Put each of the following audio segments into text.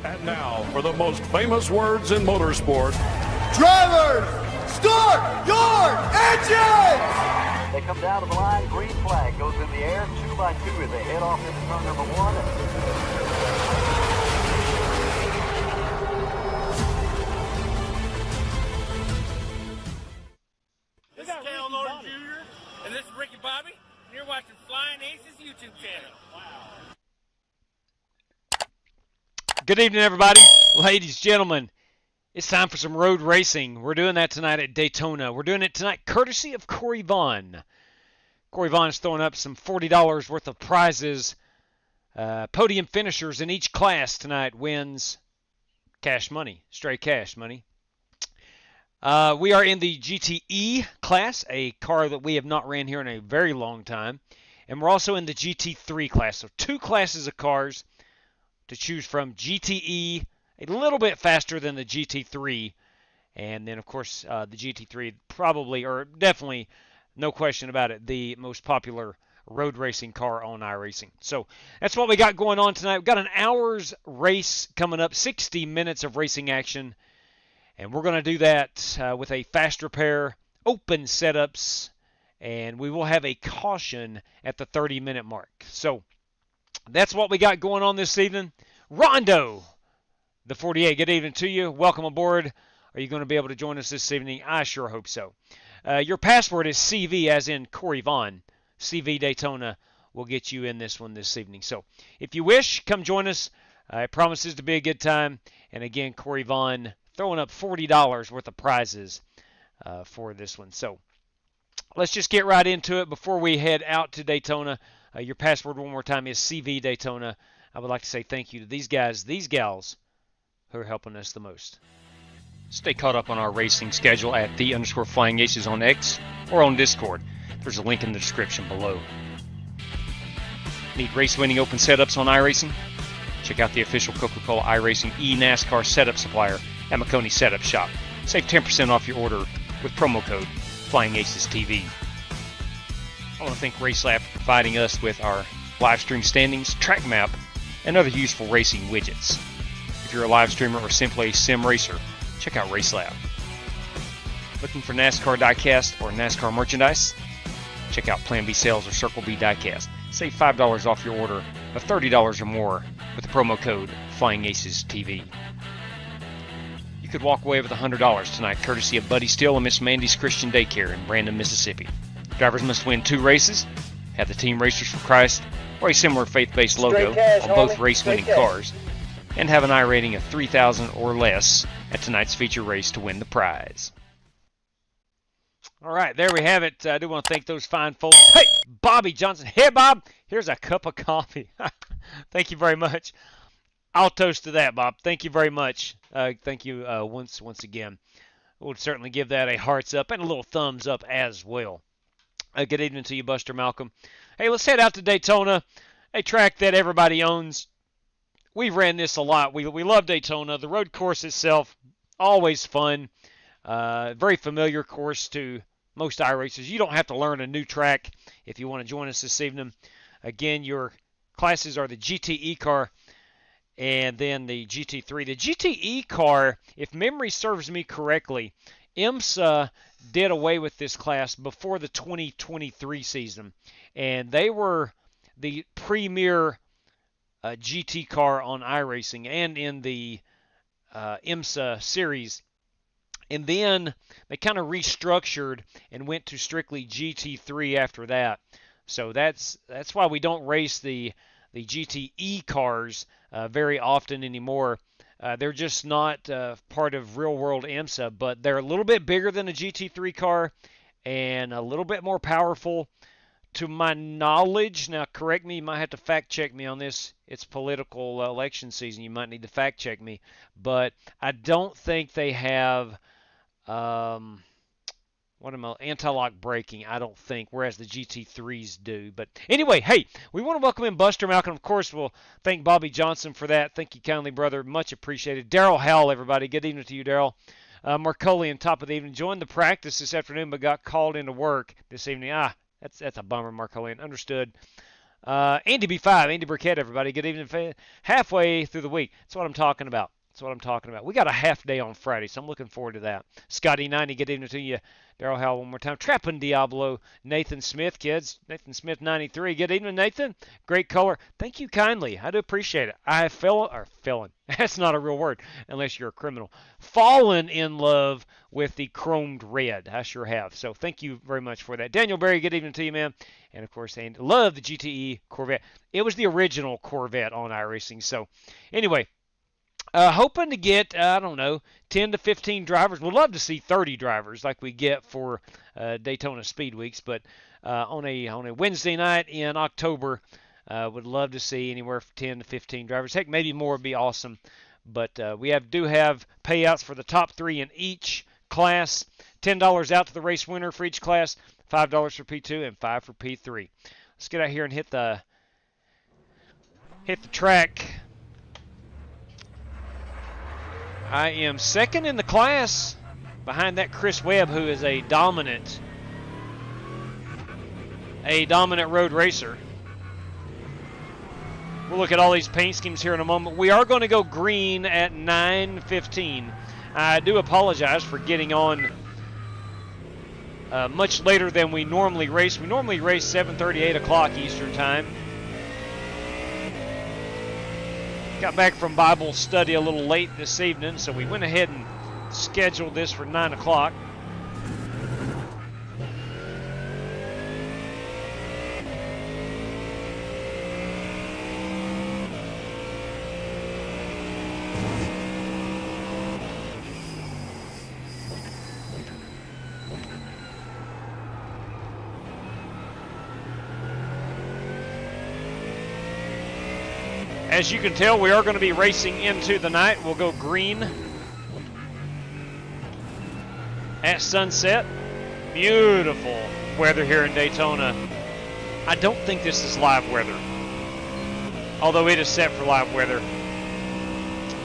And now for the most famous words in motorsport. Drivers, start your engines! They come down to the line, green flag goes in the air, 2 by 2 as they head off into turn number 1. This is Cal Norton Jr. and this is Ricky Bobby, and you're watching Flying Aces YouTube channel. Wow. Good evening, everybody. Ladies, gentlemen, it's time for some road racing. We're doing that tonight at Daytona. We're doing it tonight courtesy of Corey Vaughn. Corey Vaughn is throwing up some $40 worth of prizes. Podium finishers in each class tonight wins cash money, straight cash money. We are in the GTE class, a car that we have not ran here in a very long time. And we're also in the GT3 class. So 2 classes of cars to choose from. GTE, a little bit faster than the GT3. And then, of course, the GT3 probably, or definitely, no question about it, the most popular road racing car on iRacing. So that's what we got going on tonight. We've got an hour's race coming up, 60 minutes of racing action. And we're going to do that with a fast repair, open setups, and we will have a caution at the 30-minute mark. So that's what we got going on this evening. Rondo, the 48, good evening to you. Welcome aboard. Are you going to be able to join us this evening? I sure hope so. Your password is CV, as in Corey Vaughn. CV Daytona will get you in this one this evening. So if you wish, come join us. It promises to be a good time. And again, Corey Vaughn throwing up $40 worth of prizes for this one. So let's just get right into it before we head out to Daytona. Your password one more time is CV Daytona. I would like to say thank you to these guys, these gals, who are helping us the most. Stay caught up on our racing schedule at _FlyingAces on X or on Discord. There's a link in the description below. Need race-winning open setups on iRacing? Check out the official Coca-Cola iRacing NASCAR setup supplier at McConey Setup Shop. Save 10% off your order with promo code FlyingAcesTV. I want to thank RaceLab for providing us with our live stream standings, track map, and other useful racing widgets. If you're a live streamer or simply a sim racer, check out RaceLab. Looking for NASCAR diecast or NASCAR merchandise? Check out Plan B Sales or Circle B Diecast. Save $5 off your order of $30 or more with the promo code FlyingAcesTV. You could walk away with $100 tonight, courtesy of Buddy Steele and Miss Mandy's Christian Daycare in Brandon, Mississippi. Drivers must win 2 races, have the Team Racers for Christ or a similar faith-based logo on both race-winning cars, and have an I rating of 3,000 or less at tonight's feature race to win the prize. All right, there we have it. I do want to thank those fine folks. Hey, Bobby Johnson. Hey, Bob, here's a cup of coffee. Thank you very much. I'll toast to that, Bob. Thank you very much. Thank you once again. We'll certainly give that a hearts up and a little thumbs up as well. Good evening to you, Buster Malcolm. Hey, let's head out to Daytona, a track that everybody owns. We've ran this a lot. We love Daytona. The road course itself, always fun. Very familiar course to most iRacers. You don't have to learn a new track if you want to join us this evening. Again, your classes are the GTE car and then the GT3. The GTE car, if memory serves me correctly, IMSA did away with this class before the 2023 season. And they were the premier GT car on iRacing and in the IMSA series. And then they kind of restructured and went to strictly GT3 after that. So that's why we don't race the GTE cars very often anymore. They're just not part of real-world IMSA, but they're a little bit bigger than a GT3 car and a little bit more powerful to my knowledge. Now, correct me. You might have to fact-check me on this. It's political election season. You might need to fact-check me. But I don't think they have anti-lock braking, I don't think, whereas the GT3s do. But anyway, hey, we want to welcome in Buster Malcolm. Of course, we'll thank Bobby Johnson for that. Thank you kindly, brother. Much appreciated. Daryl Howell, everybody. Good evening to you, Daryl. Marcolian, top of the evening. Joined the practice this afternoon, but got called into work this evening. That's a bummer, Marcolian. Understood. Andy B5, Andy Burkett, everybody. Good evening. Halfway through the week. That's what I'm talking about. That's what I'm talking about. We got a half day on Friday, so I'm looking forward to that. Scotty 90, good evening to you. Daryl Howell one more time. Trappin' Diablo, Nathan Smith, kids. Nathan Smith 93. Good evening, Nathan. Great color. Thank you kindly. I do appreciate it. I have felon. That's not a real word unless you're a criminal. Fallen in love with the chromed red. I sure have. So thank you very much for that. Daniel Berry, good evening to you, man. And of course, and love the GTE Corvette. It was the original Corvette on iRacing. So anyway, hoping to get, I don't know, 10 to 15 drivers. We'd love to see 30 drivers like we get for Daytona Speed Weeks. But on a Wednesday night in October, would love to see anywhere from 10 to 15 drivers. Heck, maybe more would be awesome. But we do have payouts for the top 3 in each class. $10 out to the race winner for each class. $5 for P2 and $5 for P3. Let's get out here and hit the track. I am second in the class behind that Chris Webb, who is a dominant road racer. We'll look at all these paint schemes here in a moment. We are going to go green at 9:15. I do apologize for getting on much later than we normally race. We normally race 7:30, 8 o'clock Eastern Time. Got back from Bible study a little late this evening, so we went ahead and scheduled this for 9 o'clock. As you can tell, we are going to be racing into the night. We'll go green at sunset. Beautiful weather here in Daytona. I don't think this is live weather, although it is set for live weather.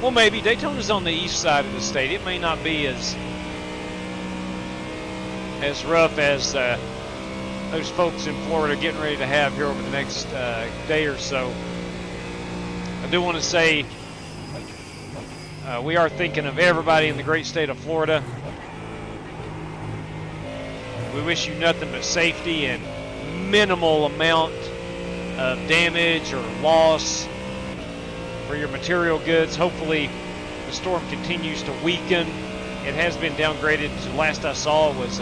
Well, maybe. Daytona's on the east side of the state. It may not be as rough as those folks in Florida are getting ready to have here over the next day or so. I do want to say we are thinking of everybody in the great state of Florida. We wish you nothing but safety and minimal amount of damage or loss for your material goods. Hopefully the storm continues to weaken. It has been downgraded. The last I saw was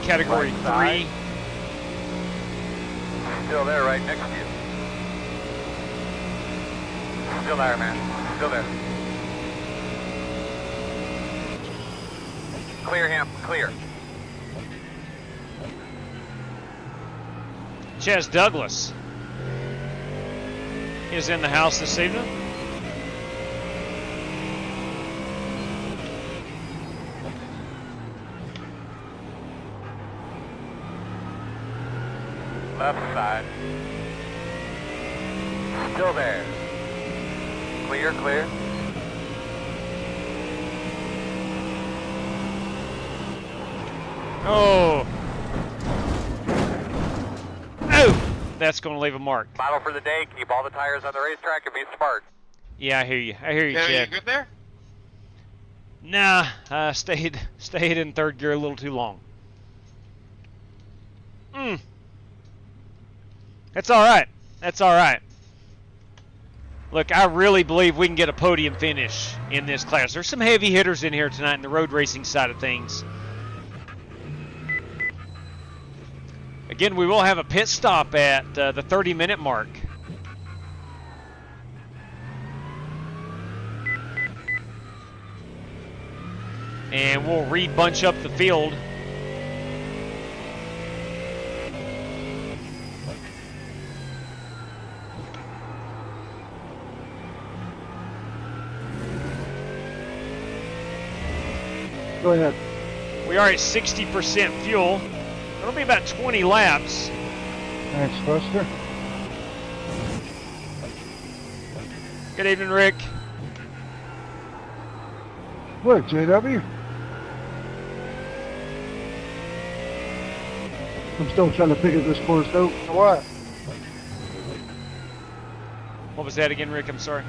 Category 3. Still there, right next to you. Still there, man. Still there. Clear him. Clear. Chaz Douglas is in the house this evening. Left side. Still there. Clear, clear. Oh. Oh! That's going to leave a mark. Model for the day, keep all the tires on the racetrack and be smart. Yeah, I hear you. I hear you, Yeah, Chad. you good there? Nah, I stayed in third gear a little too long. That's all right. That's all right. Look, I really believe we can get a podium finish in this class. There's some heavy hitters in here tonight in the road racing side of things. Again, we will have a pit stop at the 30-minute mark. And we'll re-bunch up the field. Go ahead. We are at 60% fuel. It'll be about 20 laps. Thanks, Buster. Good evening, Rick. What, JW? I'm still trying to figure this course out. What? What was that again, Rick? I'm sorry.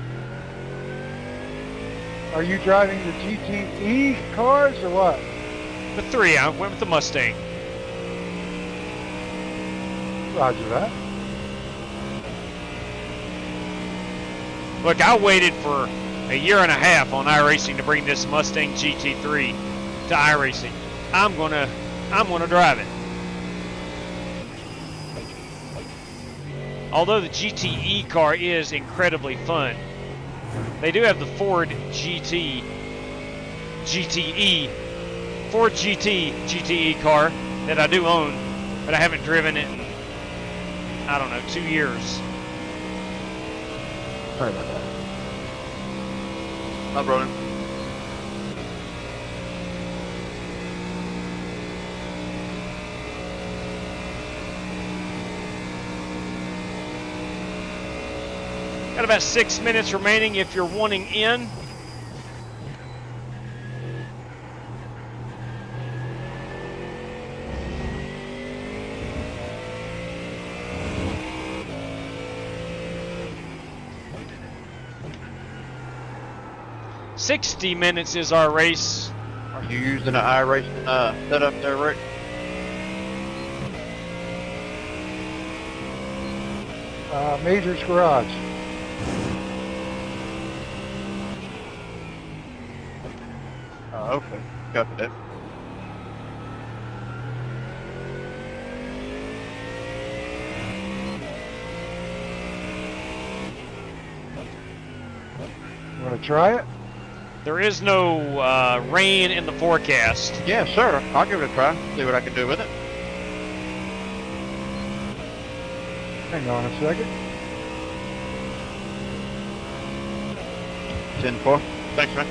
Are you driving the GTE cars or what? The 3, I went with the Mustang. Roger that. Look, I waited for a year and a half on iRacing to bring this Mustang GT3 to iRacing. I'm gonna drive it. Although the GTE car is incredibly fun, they do have the Ford GT GTE car that I do own, but I haven't driven it in, I don't know, 2 years. Sorry about that. I'm running. Got about 6 minutes remaining if you're wanting in. $60 minutes is our race. Are you using an iRacing setup there, Rick? Major's Garage. Okay. Copy that. Want to try it? There is no rain in the forecast. Yeah, sure. I'll give it a try. See what I can do with it. Hang on a second. 10-4. Thanks, man.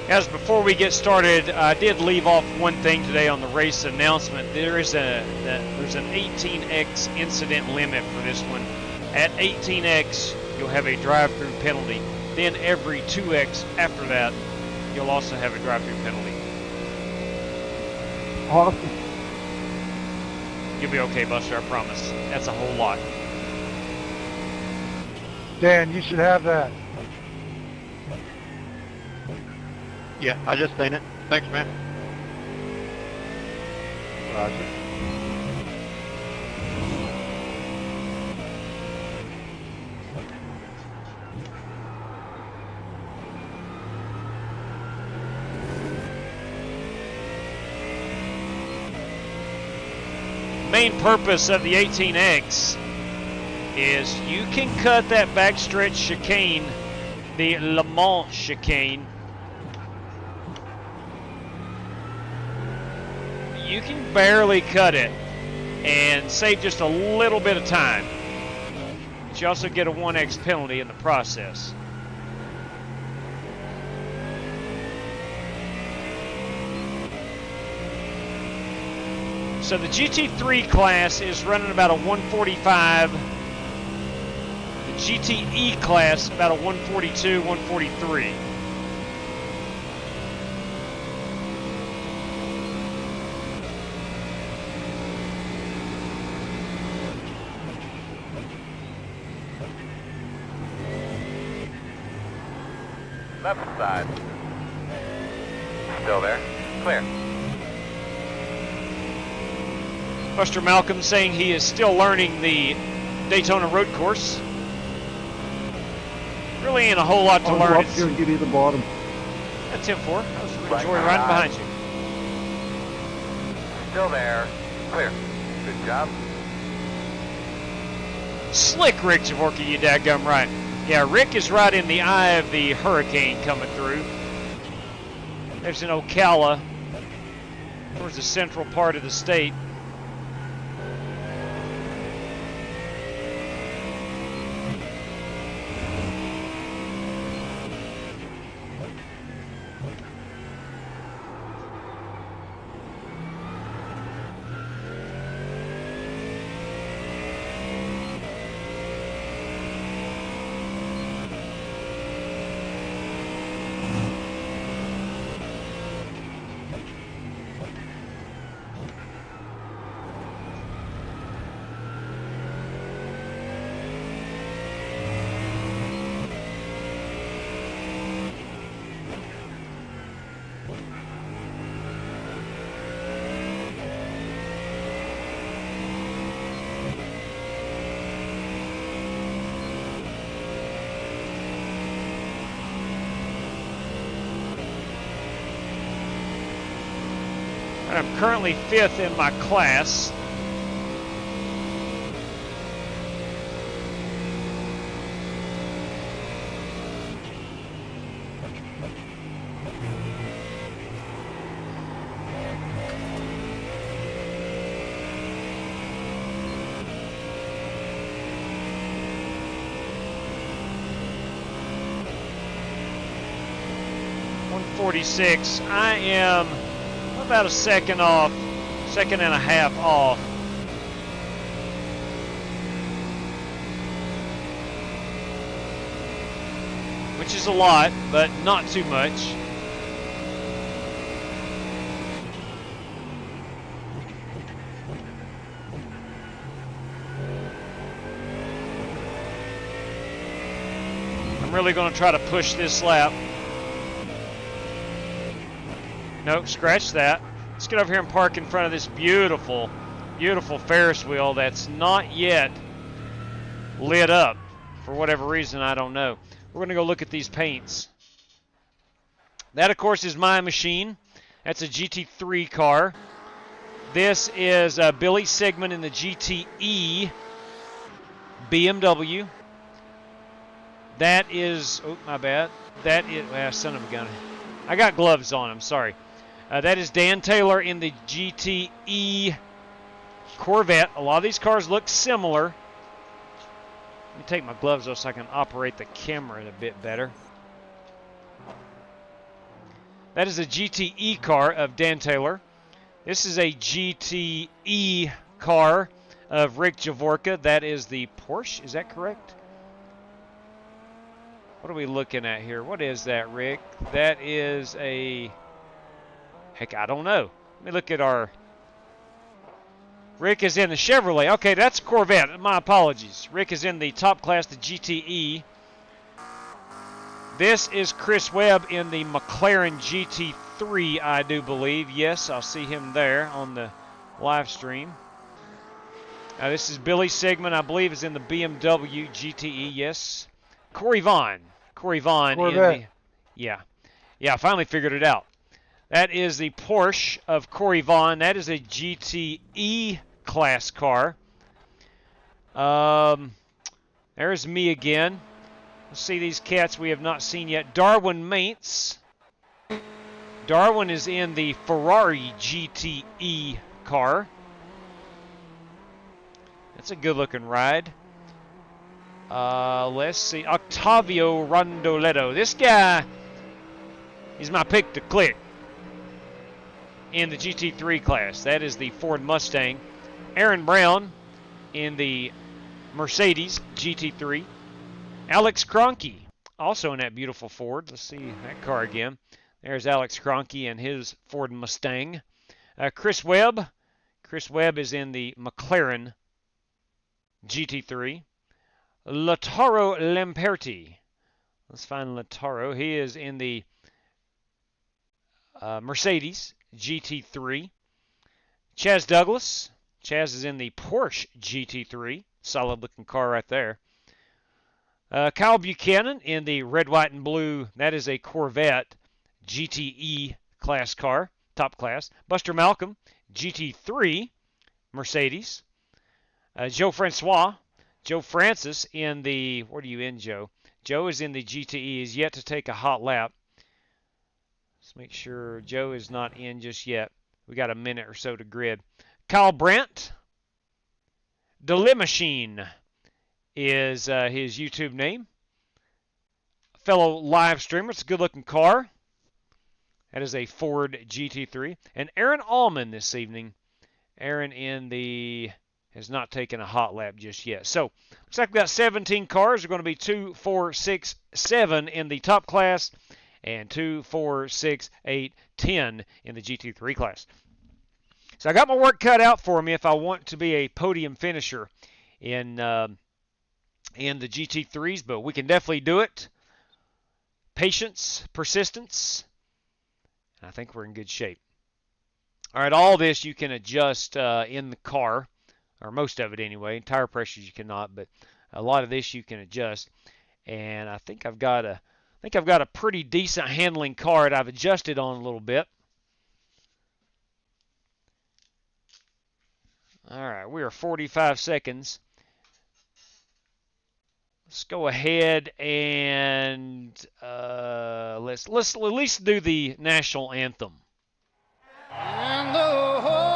As before we get started, I did leave off one thing today on the race announcement. There's an 18x incident limit for this one. At 18x, you'll have a drive-through penalty. Then every 2x after that, you'll also have a drive-through penalty. Awesome. You'll be okay, Buster, I promise. That's a whole lot. Dan, you should have that. Yeah, I just seen it. Thanks, man. Roger. Main purpose of the 18X is you can cut that backstretch chicane, the Le Mans chicane. You can barely cut it and save just a little bit of time. But you also get a 1x penalty in the process. So the GT3 class is running about a 145. The GTE class about a 142, 143. Left side. Still there. Clear. Buster Malcolm saying he is still learning the Daytona road course. Really ain't a whole lot to learn. Up here and give you the bottom. That's 10-4. I was enjoying riding behind you. Still there. Clear. Good job. Slick Rick Javorky, you dadgum right. Yeah, Rick is right in the eye of the hurricane coming through. There's an Ocala towards the central part of the state. I'm currently 5th in my class. .146. I am about a second off, second and a half off. Which is a lot, but not too much. I'm really going to try to push this lap. Nope, scratch that. Let's get over here and park in front of this beautiful, beautiful Ferris wheel that's not yet lit up. For whatever reason, I don't know. We're going to go look at these paints. That, of course, is my machine. That's a GT3 car. This is Billy Sigmund in the GTE BMW. That is, oh, my bad. That is, son of a gun. I got gloves on, I'm sorry. That is Dan Taylor in the GTE Corvette. A lot of these cars look similar. Let me take my gloves off so I can operate the camera a bit better. That is a GTE car of Dan Taylor. This is a GTE car of Rick Javorka. That is the Porsche. Is that correct? What are we looking at here? What is that, Rick? That is a... Heck, I don't know. Let me look at our... Rick is in the Chevrolet. Okay, that's Corvette. My apologies. Rick is in the top class, the GTE. This is Chris Webb in the McLaren GT3, I do believe. Yes, I'll see him there on the live stream. This is Billy Sigmund, I believe, is in the BMW GTE. Yes. Corey Vaughn. Corey Vaughn in the... Yeah. Yeah, I finally figured it out. That is the Porsche of Corey Vaughn. That is a GTE class car. There's me again. Let's see these cats we have not seen yet. Darwin Maintz. Darwin is in the Ferrari GTE car. That's a good looking ride. Let's see. Octavio Rondoletto. This guy is my pick to click in the GT3 class. That is the Ford Mustang. Aaron Brown in the Mercedes GT3. Alex Kroenke, also in that beautiful Ford. Let's see that car again. There's Alex Kroenke and his Ford Mustang. Chris Webb. Chris Webb is in the McLaren GT3. Lautaro Lamperti. Let's find Lautaro. He is in the Mercedes GT3. Chaz Douglas. Chaz is in the Porsche GT3. Solid looking car right there. Kyle Buchanan in the red, white, and blue. That is a Corvette GTE class car. Top class. Buster Malcolm. GT3 Mercedes. Joe Francois. Joe Francis in the... What are you in, Joe? Joe is in the GTE. He's yet to take a hot lap. Let's make sure Joe is not in just yet. We got a minute or so to grid. Kyle Brandt. Delay Machine is his YouTube name. Fellow live streamer. It's a good looking car. That is a Ford GT3. And Aaron Allman this evening. Aaron in the... has not taken a hot lap just yet. So, looks like we've got 17 cars. They're going to be 2, 4, 6, 7 in the top class. And 2, 4, 6, 8, 10 in the GT3 class. So I got my work cut out for me if I want to be a podium finisher in the GT3s, but we can definitely do it. Patience, persistence, and I think we're in good shape. All right, all this you can adjust in the car, or most of it anyway. Tire pressures you cannot, but a lot of this you can adjust. And I think I've got a pretty decent handling car that I've adjusted on a little bit. All right, we are 45 seconds. Let's go ahead and let's at least do the national anthem. And the whole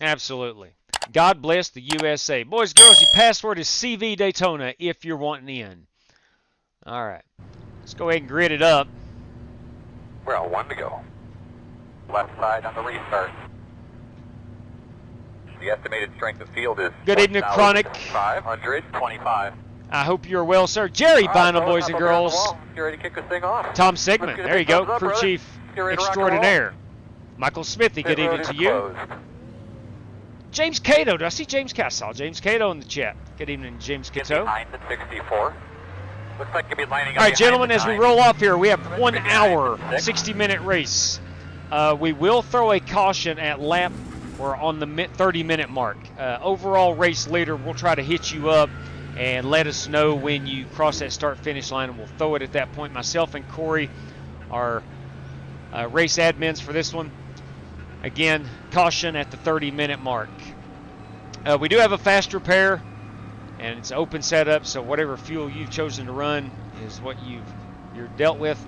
Absolutely. God bless the USA. Boys, girls, your password is CV Daytona if you're wanting in. All right. Let's go ahead and grid it up. We're on 1 to go. Left side on the restart. The estimated strength of field is Good evening, Chronic. 525. I hope you're well, sir. Jerry Bynum, boys and girls. You ready to kick this thing off? Tom Sigmund. There you go. Crew Chief Get ready to rock and roll. Extraordinaire. Michael Smithy, good Pit road evening to is you. closed. James Cato. Did I see James Cato? I saw James Cato in the chat. Good evening, James Get Cato. behind the 64. Looks like you'll be lining up. All right, behind gentlemen, the as we 9. roll off here, we have 1 hour, 6. 60-minute race. We will throw a caution at lap or on the 30-minute mark. Overall race leader, we'll try to hit you up and let us know when you cross that start-finish line, and we'll throw it at that point. Myself and Corey are race admins for this one. Again, caution at the 30-minute mark. We do have a fast repair, and it's open setup, so whatever fuel you've chosen to run is what you're dealt with.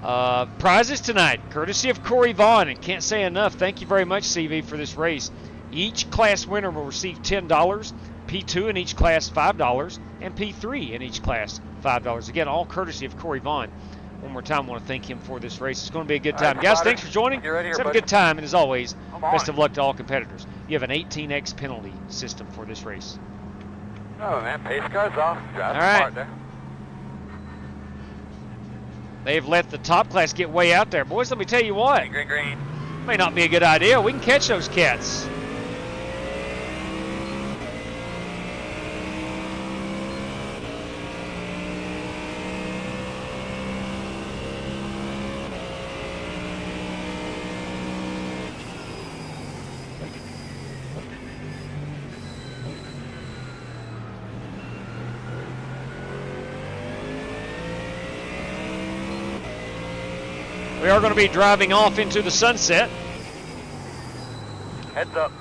Prizes tonight, courtesy of Corey Vaughn, and can't say enough. Thank you very much, CV, for this race. Each class winner will receive $10, P2 in each class $5, and P3 in each class $5. Again, all courtesy of Corey Vaughn. One more time, I want to thank him for this race. It's going to be a good time. All right, Guys, Potter, thanks for joining. you're right here, Let's have a buddy. good time, and as always, Come best on. of luck to all competitors. You have an 18x penalty system for this race. Oh, man, pace car's off. Drive All right. smart there. They've let the top class get way out there. Boys, let me tell you what. Green, green. May not be a good idea. We can catch those cats. We are going to be driving off into the sunset. Heads up.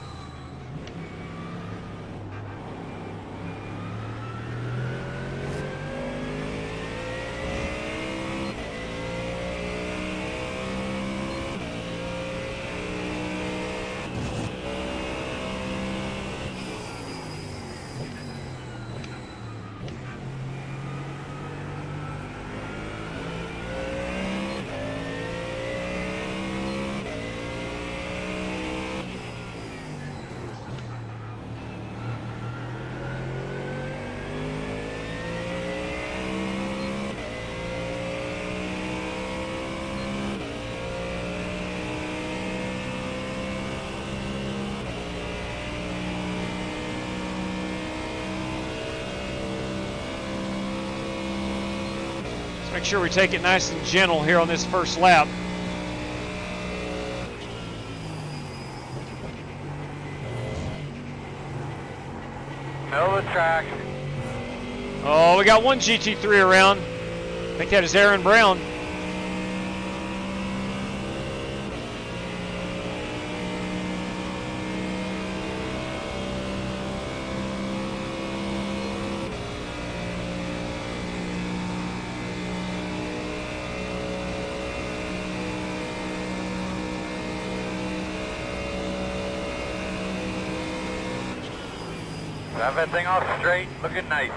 Make sure we take it nice and gentle here on this first lap. Middle of the track. Oh, we got one GT3 around. I think that is Aaron Brown. Drive that thing off straight. Looking nice.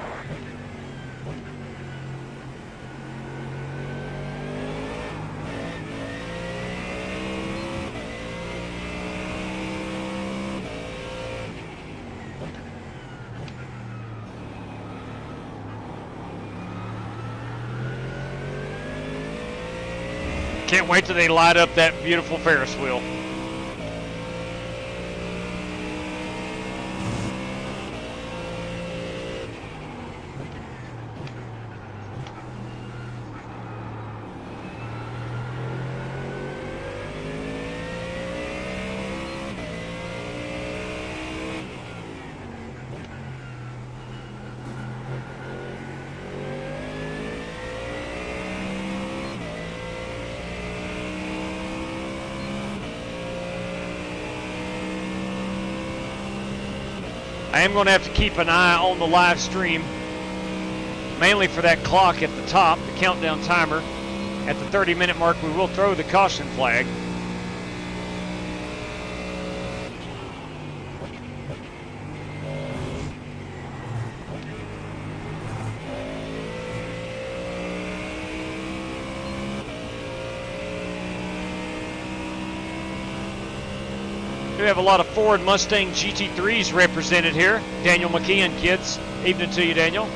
Can't wait till they light up that beautiful Ferris wheel. I am going to have to keep an eye on the live stream, mainly for that clock at the top, the countdown timer. At the 30-minute mark, we will throw the caution flag. We have a lot of Ford Mustang GT3s represented here. Daniel McKeon, kids. Evening to you, Daniel.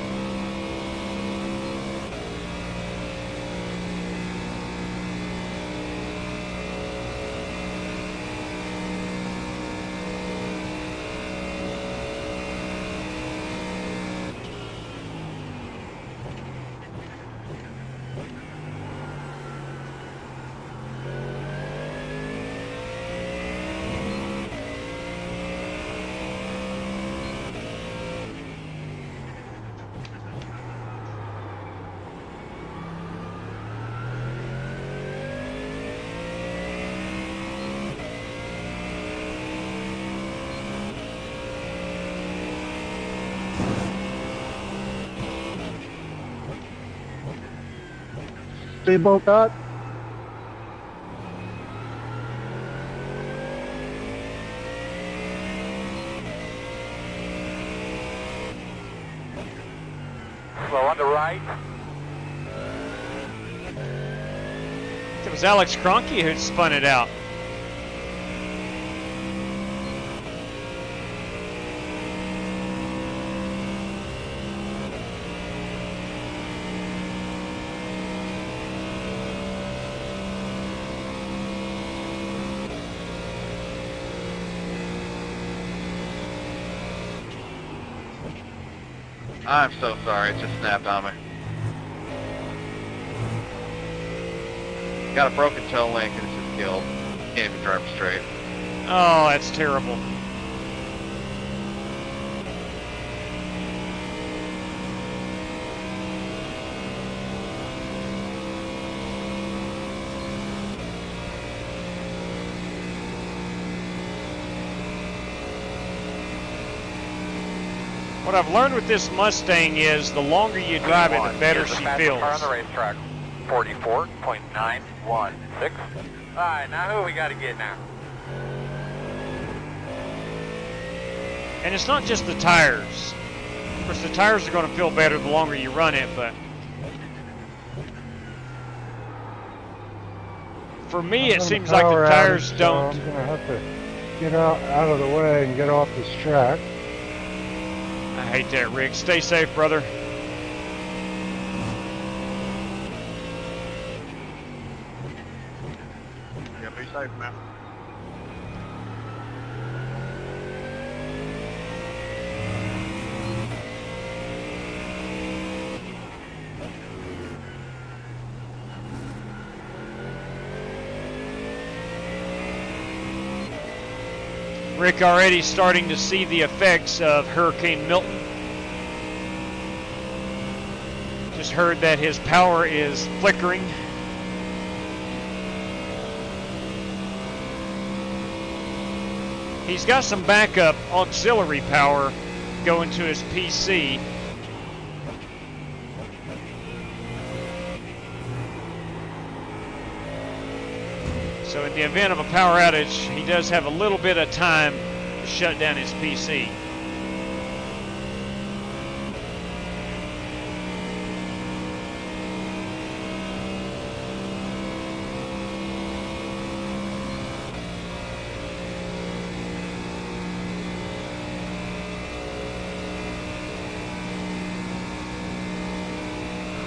Speedboat that. Slow on the right. It was Alex Kroenke who spun it out. I'm so sorry, it just snapped on me. Got a broken toe link and it's just killed. Can't even drive straight. Oh, that's terrible. What I've learned with this Mustang is the longer you drive it, the better she feels. Car on the racetrack. 44.916. All right, now who we got to get now? And it's not just the tires. Of course, the tires are going to feel better the longer you run it, but for me, it seems like the tires don't. So I'm gonna have to get out of the way and get off this track. I hate that, Rick. Stay safe, brother. Yeah, be safe, man. Rick already starting to see the effects of Hurricane Milton. Just heard that his power is flickering. He's got some backup auxiliary power going to his PC. So in the event of a power outage, he does have a little bit of time to shut down his PC.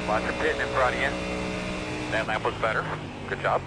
Watch her pitting in front of you. That lap was better. Good job.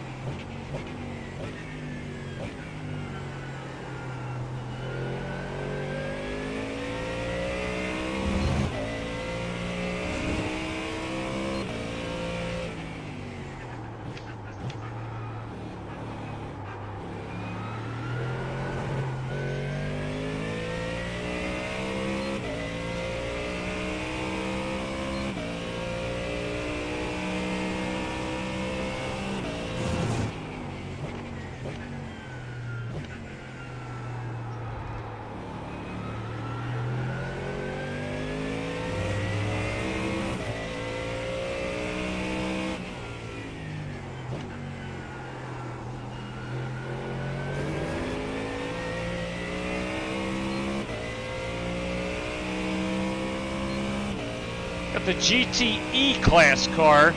Got the GTE class car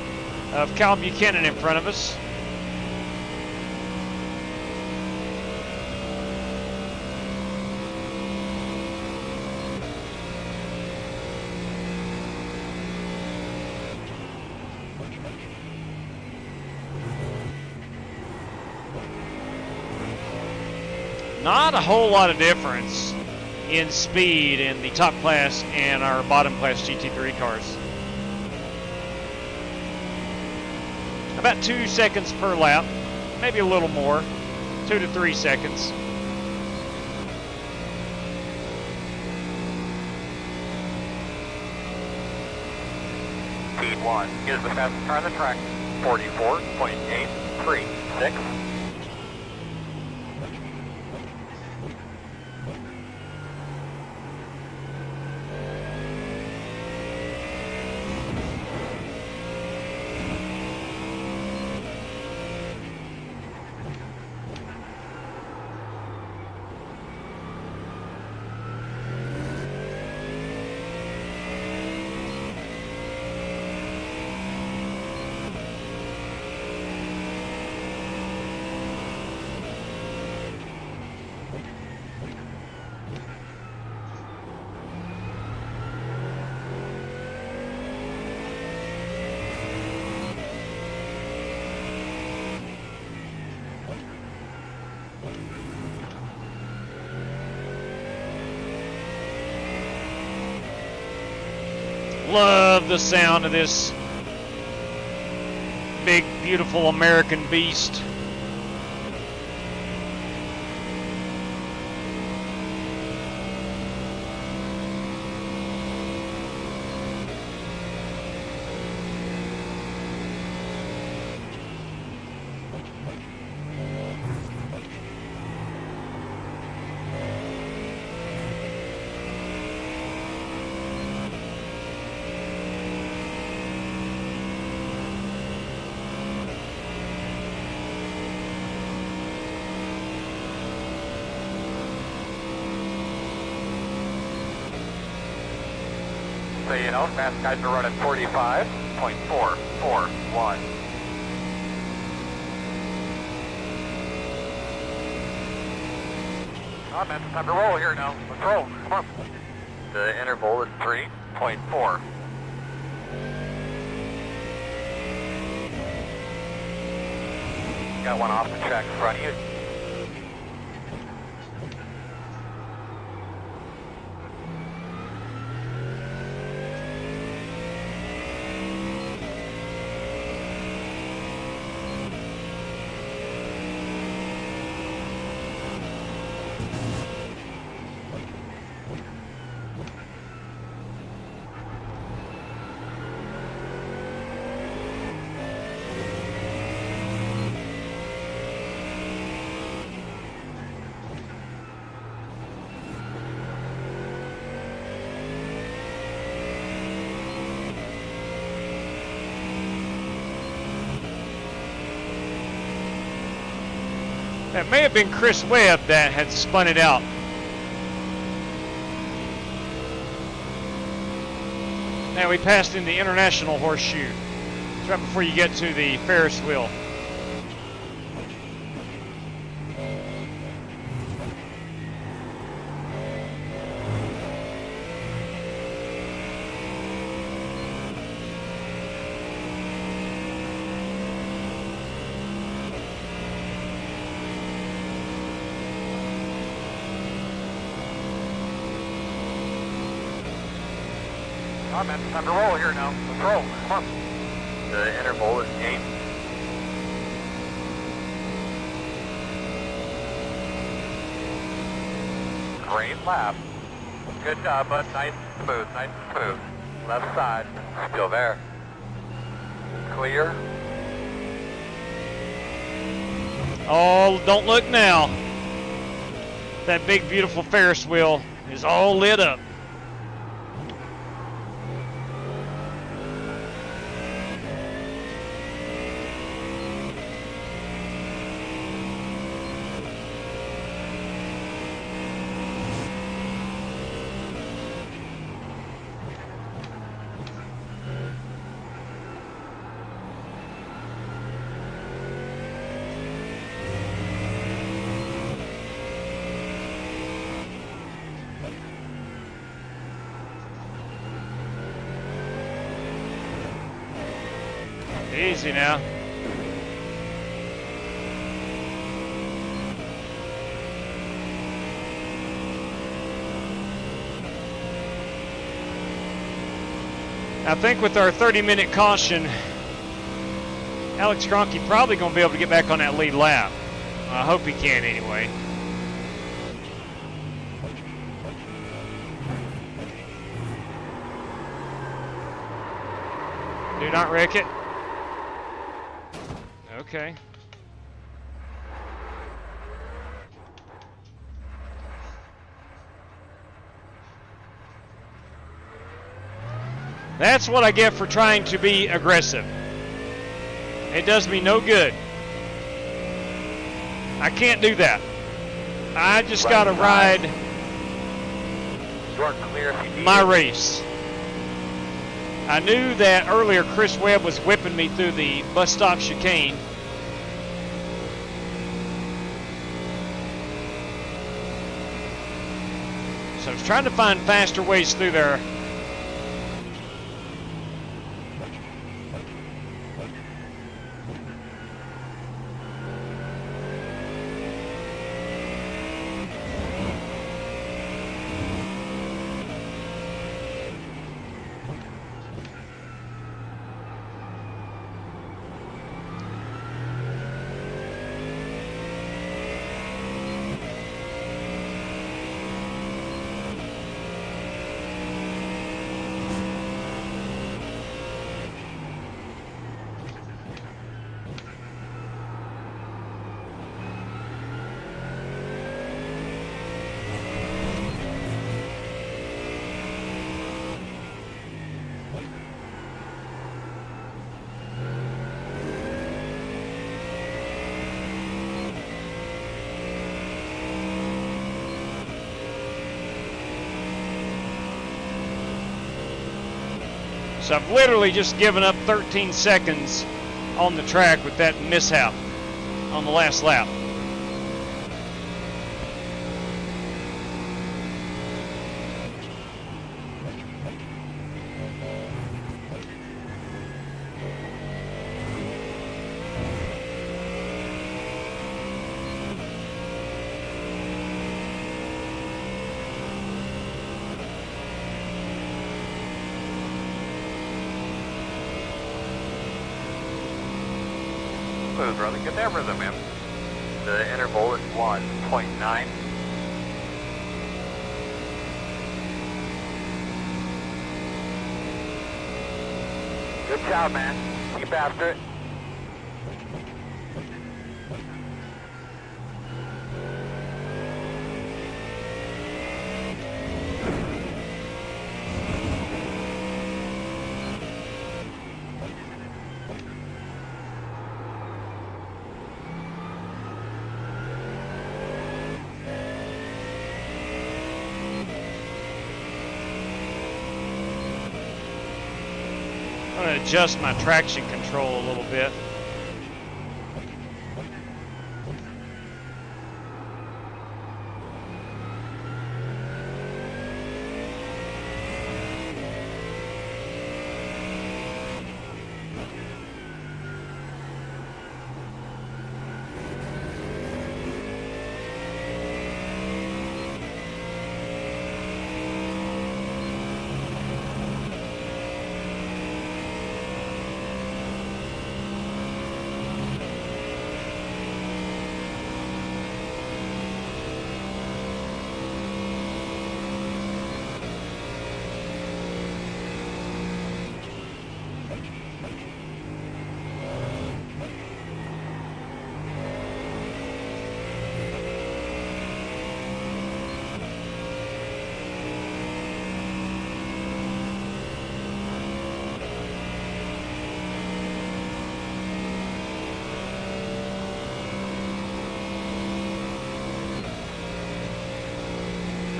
of Cal Buchanan in front of us. Not a whole lot of difference in speed in the top class and our bottom class GT3 cars. About 2 seconds per lap, maybe a little more, 2 to 3 seconds. Speed 1 is the fastest car on the track, 44.836. Love the sound of this big, beautiful American beast. So you know, fast guys are running 45.441. Oh man, it's time to roll here now. Let's roll. Come on. The interval is 3.4. Got one off the track in front of you. That may have been Chris Webb that had spun it out. Now we passed in the International Horseshoe. It's right before you get to the Ferris wheel. Oh man, it's time to roll here now. Let's roll. Come on. The interval is 8. Great lap. Good job, bud. Nice and smooth. Nice and smooth. Left side. Still there. Clear. Oh, don't look now. That big, beautiful Ferris wheel is all lit up. Easy now. I think with our 30-minute caution, Alex Kroenke probably going to be able to get back on that lead lap. I hope he can anyway. Do not wreck it. Okay. That's what I get for trying to be aggressive. It does me no good. I can't do that. I just got to ride my race. I knew that earlier Chris Webb was whipping me through the bus stop chicane. So I was trying to find faster ways through there. So I've literally just given up 13 seconds on the track with that mishap on the last lap. Smooth, brother. Get that rhythm, man. The interval is 1.9. Good job, man. Keep after it. I'm going to adjust my traction control a little bit.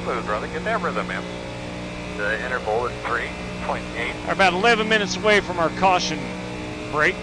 Smooth, brother. Get that rhythm, man. The interval is 3.8. We're about 11 minutes away from our caution break.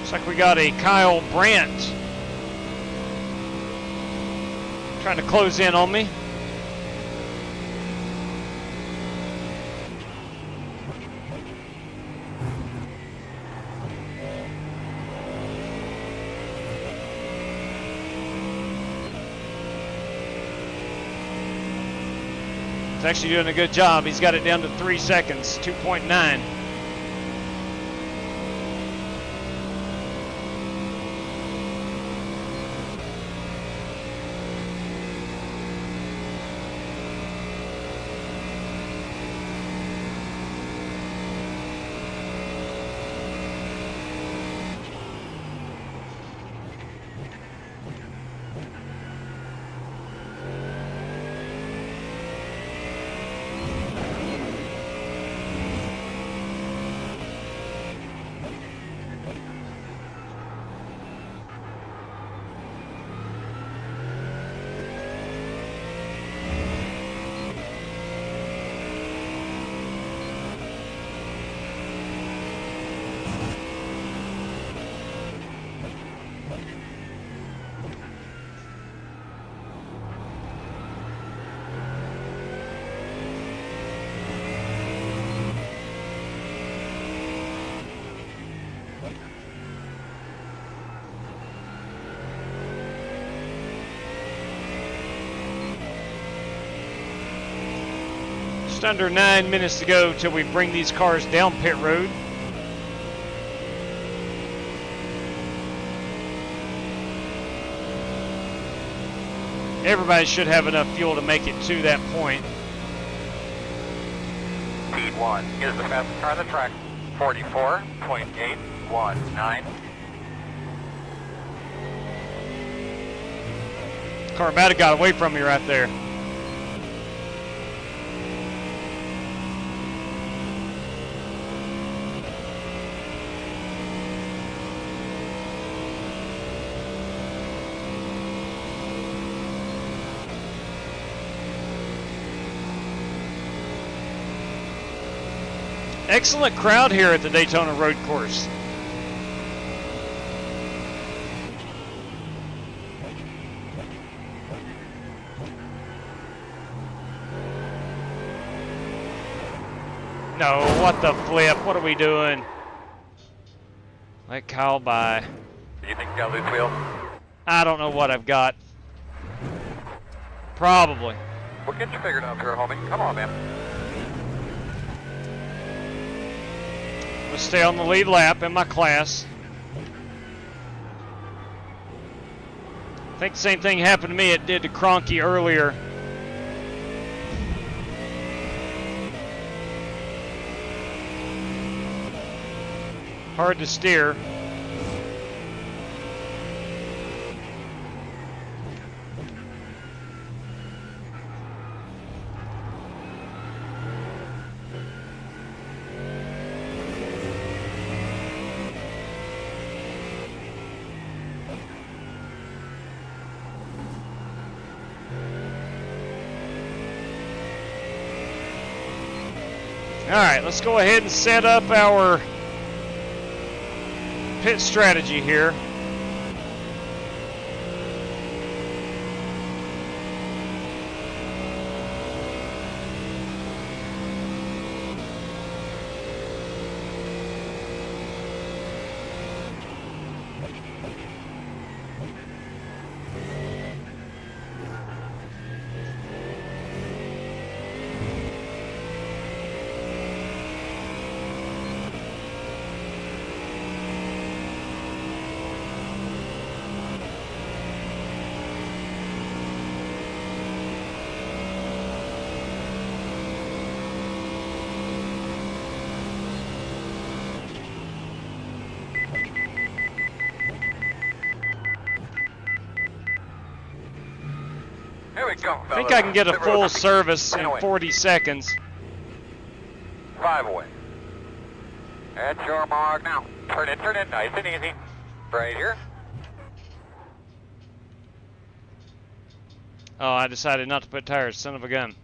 Looks like we got a Kyle Brandt trying to close in on me. He's actually doing a good job. He's got it down to 3 seconds, 2.9. Just under 9 minutes to go till we bring these cars down pit road. Everybody should have enough fuel to make it to that point. Speed 1 is the fastest car on the track. 44.819. Car about it got away from me right there. Excellent crowd here at the Daytona Road Course. No, what the flip? What are we doing? Let Kyle by. Do you think you got loose wheel? I don't know what I've got. Probably. We'll get you figured out here, homie. Come on, man. Let's stay on the lead lap in my class. I think the same thing happened to me. It did to Cronky earlier. Hard to steer. All right, let's go ahead and set up our pit strategy here. Here we go, I think I can get a full service in 40 seconds. 5 away. At your mark now. Turn it, nice and easy. Right here. Oh, I decided not to put tires, son of a gun.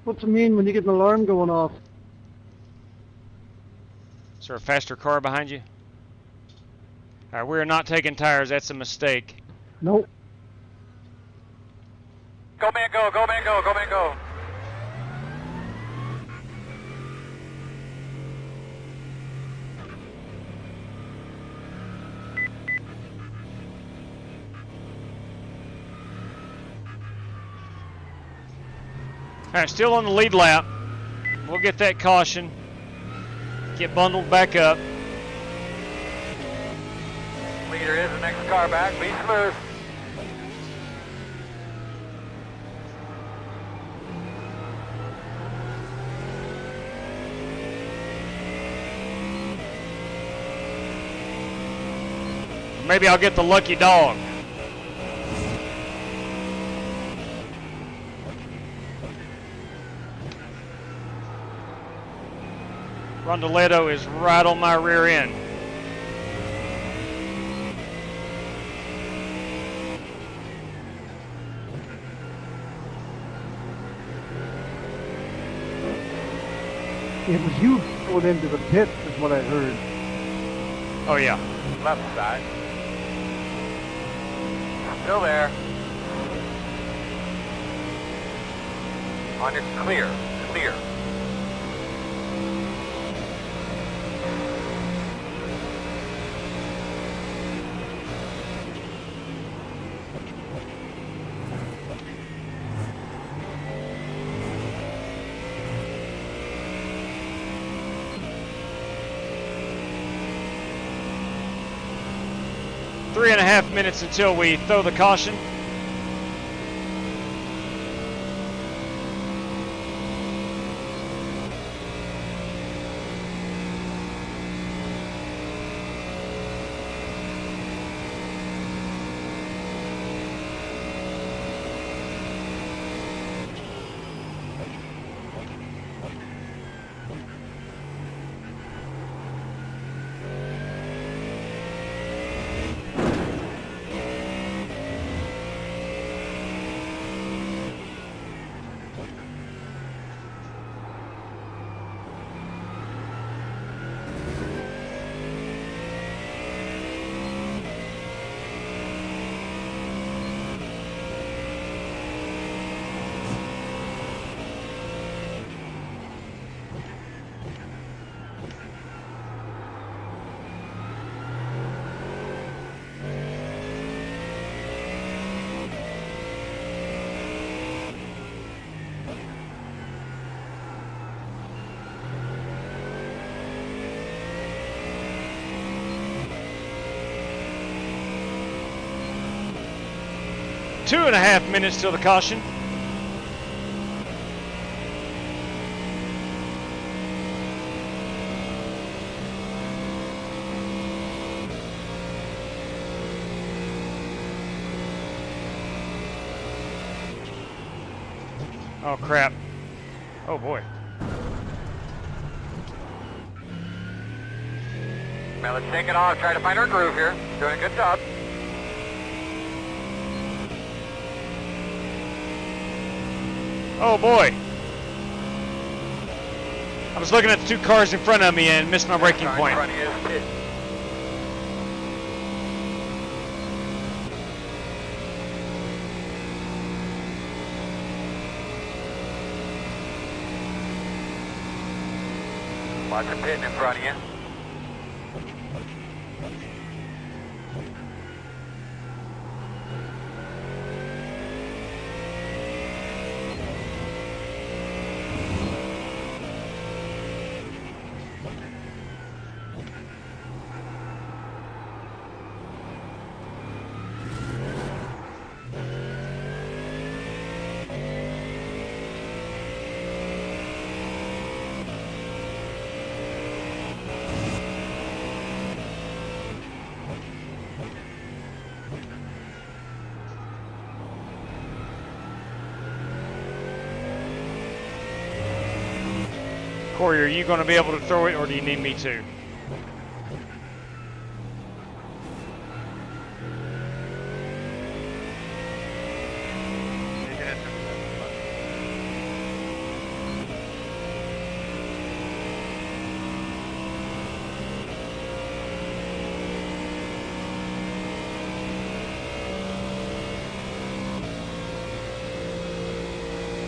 What's it mean when you get an alarm going off? Is there a faster car behind you? All right, we're not taking tires. That's a mistake. Nope. Go man, go, go man, go, go man, go. All right, still on the lead lap. We'll get that caution. Get bundled back up. Leader is the next car back. Be smooth. Maybe I'll get the lucky dog. Rondoletto is right on my rear end. It was you going into the pit, is what I heard. Oh, yeah. Left side. Still there. On your clear. Clear. Three and a half minutes until we throw the caution. Two and a half minutes till the caution. Oh crap. Oh boy. Now let's take it off. Try to find our groove here. Doing a good job. Oh boy. I was looking at the two cars in front of me and missed my braking point. Car in front of you is pit. Watch the pit in front of you. Corey, are you going to be able to throw it, or do you need me to?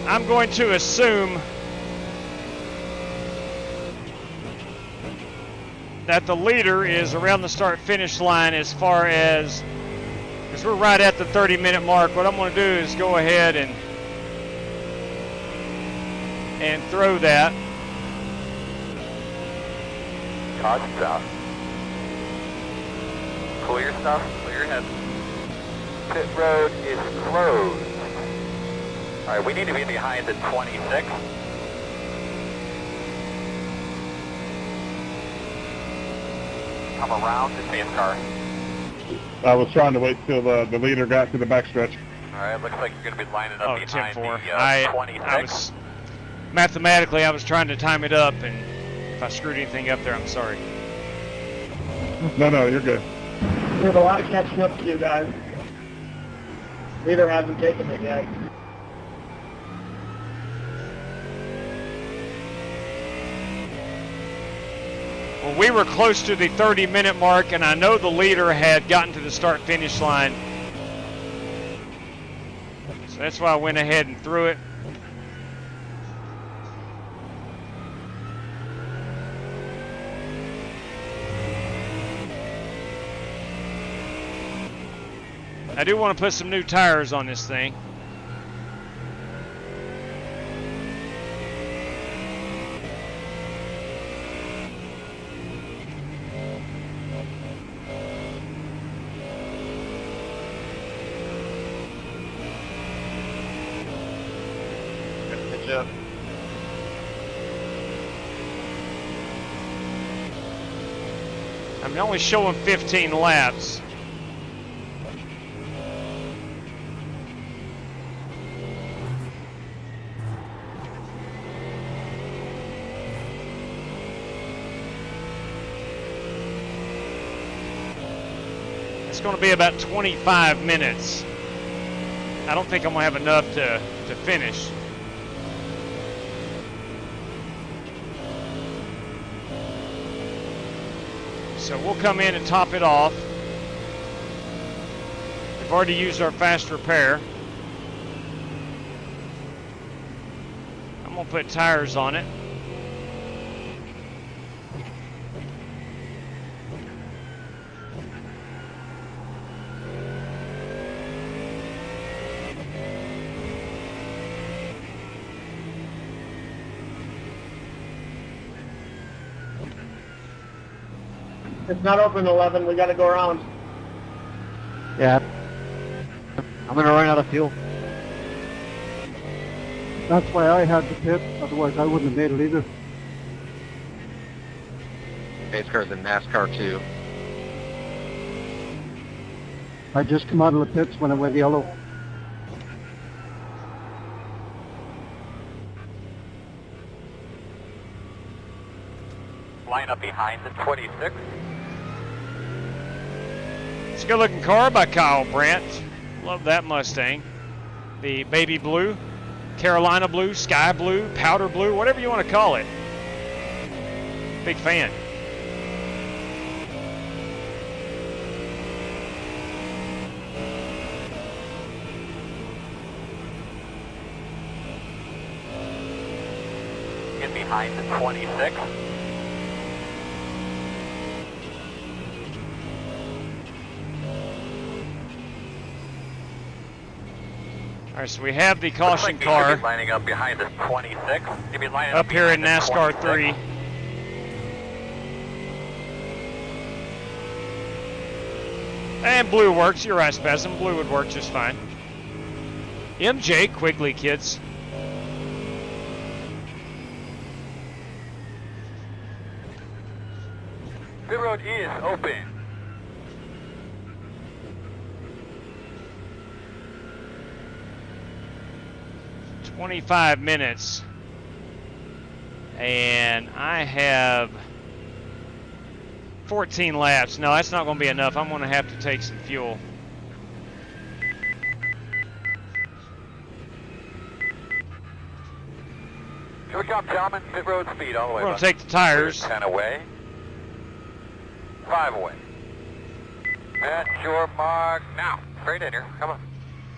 I'm going to assume that the leader is around the start-finish line as far as, because we're right at the 30-minute mark. What I'm going to do is go ahead and throw that. Caution south. Cool your stuff, clear your head. Pit road is closed. Alright, we need to be behind the 26. Come around the pace car. I was trying to wait till the leader got to the backstretch. Alright, looks like you're going to be lining up behind 10-4. the 26. I was, mathematically, I was trying to time it up, and if I screwed anything up there, I'm sorry. No, you're good. We have a lot of catching up to do, guys. Neither hasn't taken it yet. Well, we were close to the 30-minute mark, and I know the leader had gotten to the start-finish line. So that's why I went ahead and threw it. I do want to put some new tires on this thing. Pitch up. I'm only showing 15 laps. It's going to be about 25 minutes. I don't think I'm going to have enough to finish. So we'll come in and top it off. We've already used our fast repair. I'm going to put tires on it. It's not open 11. We got to go around. Yeah. I'm gonna run out of fuel. That's why I had to pit. Otherwise, I wouldn't have made it either. Pace car's in NASCAR too. I just come out of the pits when it went yellow. Line up behind the 26. It's a good looking car by Kyle Brandt. Love that Mustang. The baby blue, Carolina blue, sky blue, powder blue, whatever you want to call it. Big fan. Get behind the 26. All right, so we have the caution car lining up behind the 26. up here in NASCAR 3. And blue works. You're right, Spasm. Blue would work just fine. MJ Quigley, kids. Pit road is open. $25 minutes, and I have 14 laps. No, that's not going to be enough. I'm going to have to take some fuel. Good job, gentlemen. Pit road speed all the way. We're going to take the tires. 10 away. 5 away. At your mark now. Straight in here. Come on.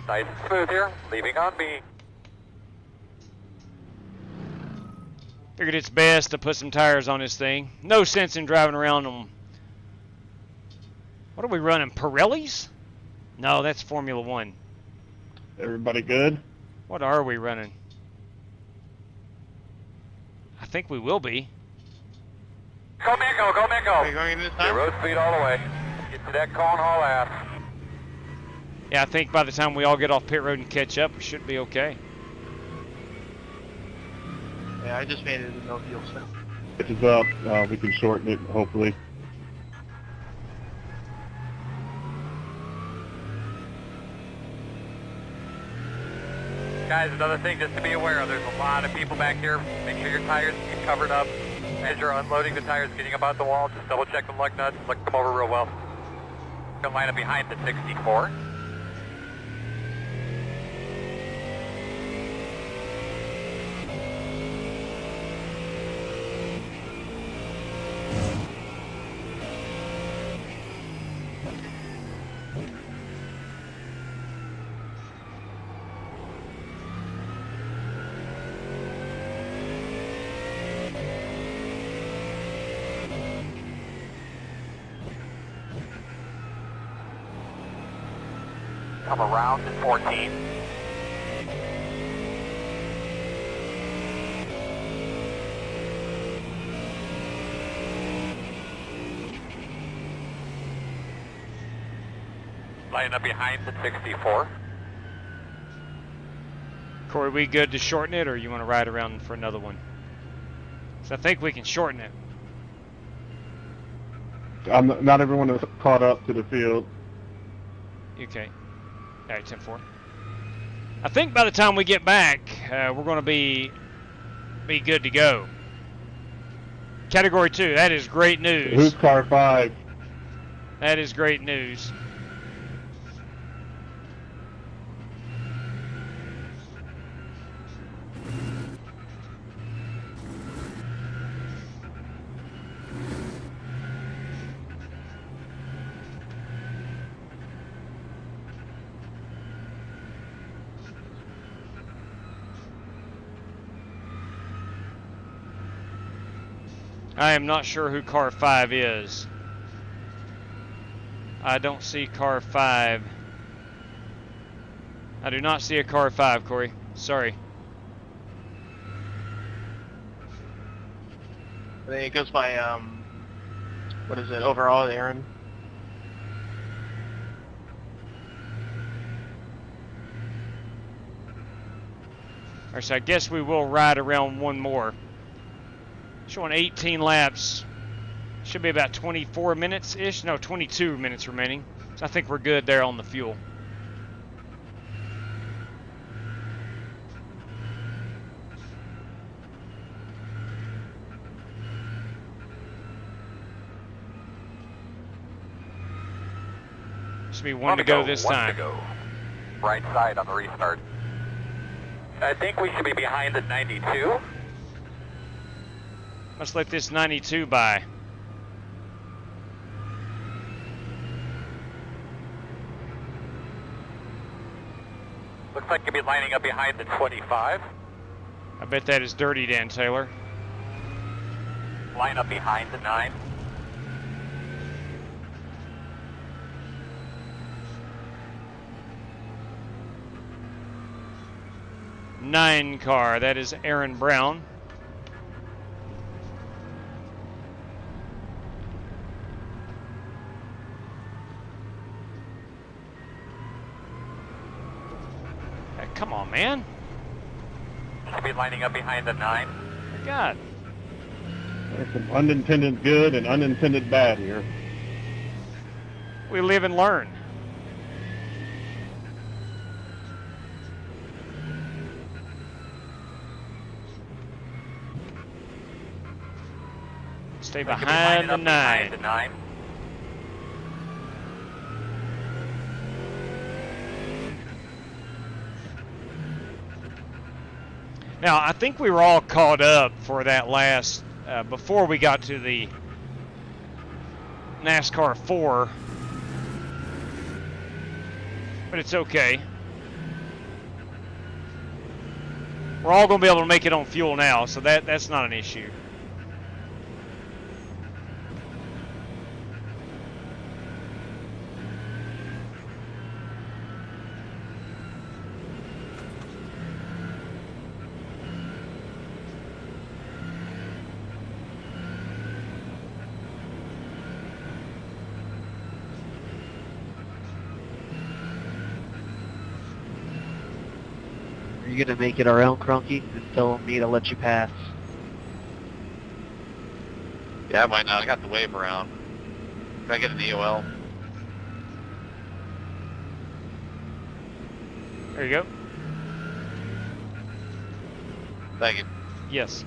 Nice and smooth here. Leaving on B. Figured it's best to put some tires on this thing. No sense in driving around on... What are we running, Pirellis? No, that's Formula One. Everybody good? What are we running? I think we will be. Go Miko, go Miko. Are you going into this Your time? road speed all the way. Get to that cone, haul ass. Yeah, I think by the time we all get off pit road and catch up, we should be okay. Yeah, I just made it in no fuel cell. Pitch is up. We can shorten it, hopefully. Guys, another thing just to be aware of, there's a lot of people back here. Make sure your tires get covered up. As you're unloading the tires, getting them out the wall, just double check the lug nuts, look them over real well. You can line up behind the 64. Come around in 14. Line up behind the 64. Corey, we good to shorten it, or you want to ride around for another one? So I think we can shorten it. Not everyone is caught up to the field. Okay. All right, 10-4. I think by the time we get back, we're going to be good to go. Category 2, that is great news. Who's car 5? That is great news. I am not sure who car 5 is. I don't see car 5. I do not see a car 5, Corey. Sorry. I think it goes by, what is it, overall, Aaron? Alright, so I guess we will ride around one more. Showing 18 laps. Should be about 24 minutes-ish. No, 22 minutes remaining. So I think we're good there on the fuel. Should be one to go this time. One to go. Right side on the restart. I think we should be behind the 92. Let's let this 92 by. Looks like you'll be lining up behind the 25. I bet that is Dirty Dan Taylor. Line up behind the 9. Nine car, that is Aaron Brown. Come on, man. Should be lining up behind the 9. God. There's some unintended good and unintended bad here. We live and learn. Stay behind the 9. Behind the 9. Now, I think we were all caught up for that last, before we got to the NASCAR 4. But it's okay. We're all going to be able to make it on fuel now, so that's not an issue. Are you going to make it around, Crunky, and tell me to let you pass? Yeah, I might not. I got the wave around. Can I get an EOL? There you go. Thank you. Yes.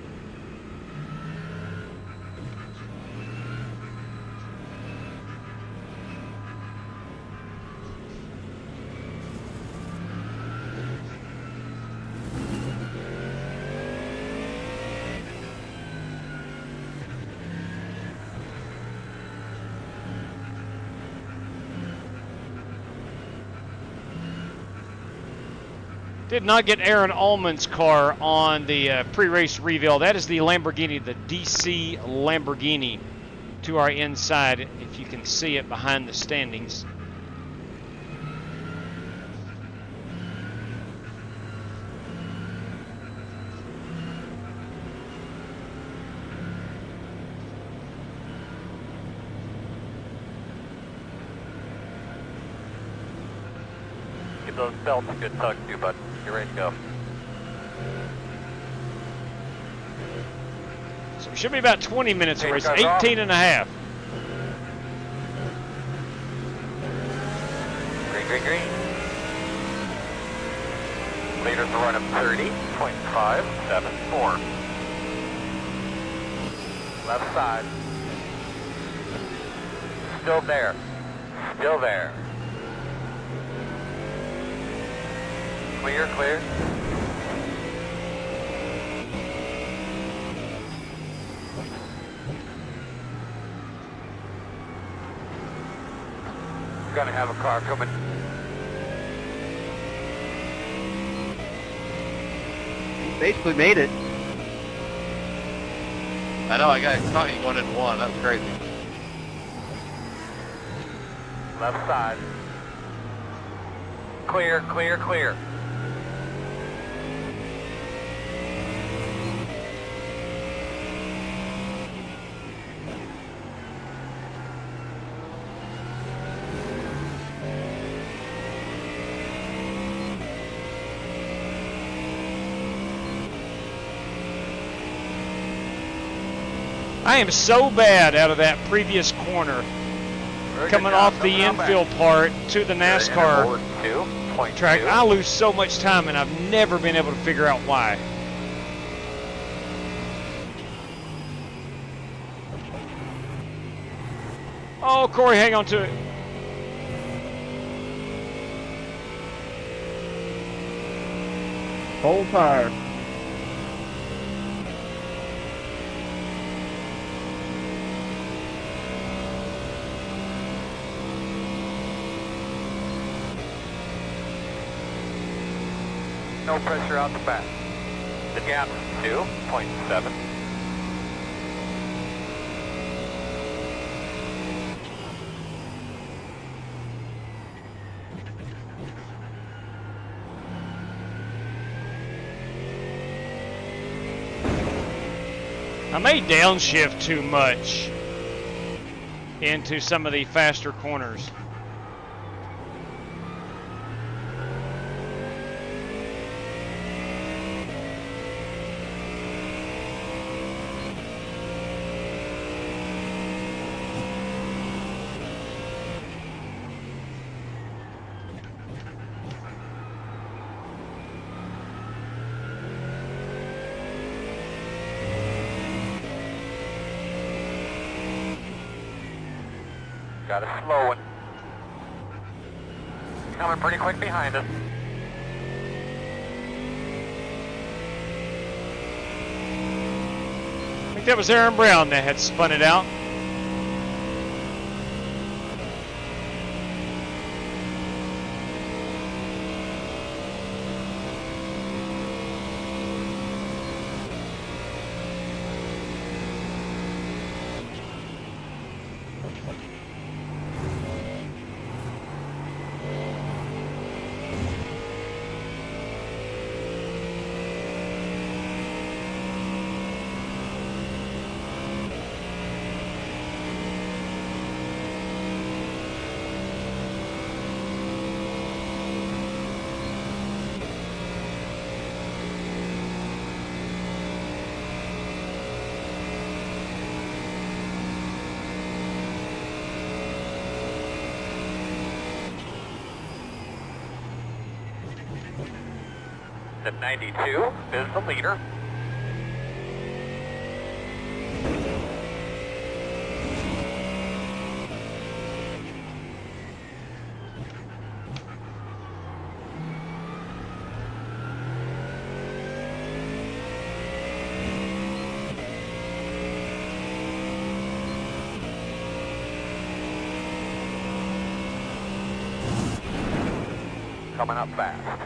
Did not get Aaron Allman's car on the pre-race reveal. That is the Lamborghini, the DC Lamborghini, to our inside, if you can see it behind the standings. Give those belts a good tug too, bud. You're ready to go. So it should be about 20 minutes of race, Guys off. 18 and a half. Green, green, green. Leaders are running 30.574. Left side. Still there. Still there. Clear, clear. We're gonna have a car coming. You basically made it. I know, I caught you going into one. That's crazy. Left side. Clear, clear, clear. I am so bad out of that previous corner, coming off the infield part to the NASCAR track. I lose so much time, and I've never been able to figure out why. Oh, Corey, hang on to it. Whole tire. No pressure out the back. The gap is 2.7. I may downshift too much into some of the faster corners. Got a slow one. Coming pretty quick behind us. I think that was Aaron Brown that had spun it out. 92 is the leader. Coming up fast.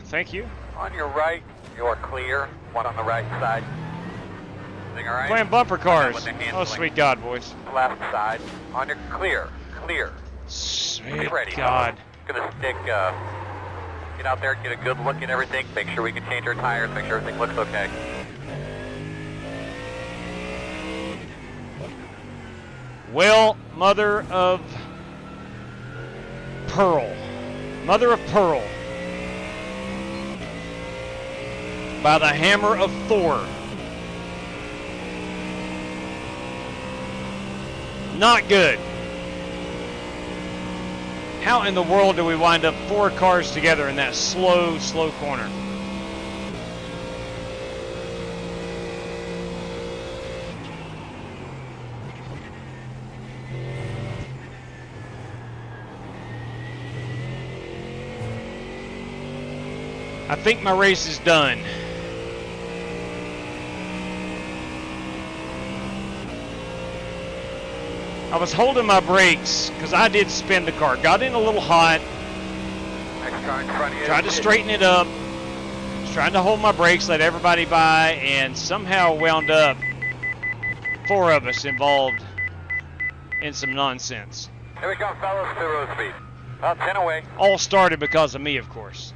Thank you. On your right, you are clear. One on the right side. Everything all right? Playing bumper cars. With the Oh, handling. sweet God, boys. Left side. On your clear. Clear. Sweet Be ready. God. Gonna stick, get out there, get a good look at everything, make sure we can change our tires, make sure everything looks okay. Well, mother of pearl. Mother of pearl. By the hammer of Thor. Not good. How in the world do we wind up 4 cars together in that slow, slow corner? I think my race is done. I was holding my brakes because I did spin the car. Got in a little hot. Next car in front of you. Tried to straighten it up. Was trying to hold my brakes, let everybody by, and somehow wound up 4 of us involved in some nonsense. Here we come, fellas, to road speed. About 10 away, All started because of me, of course.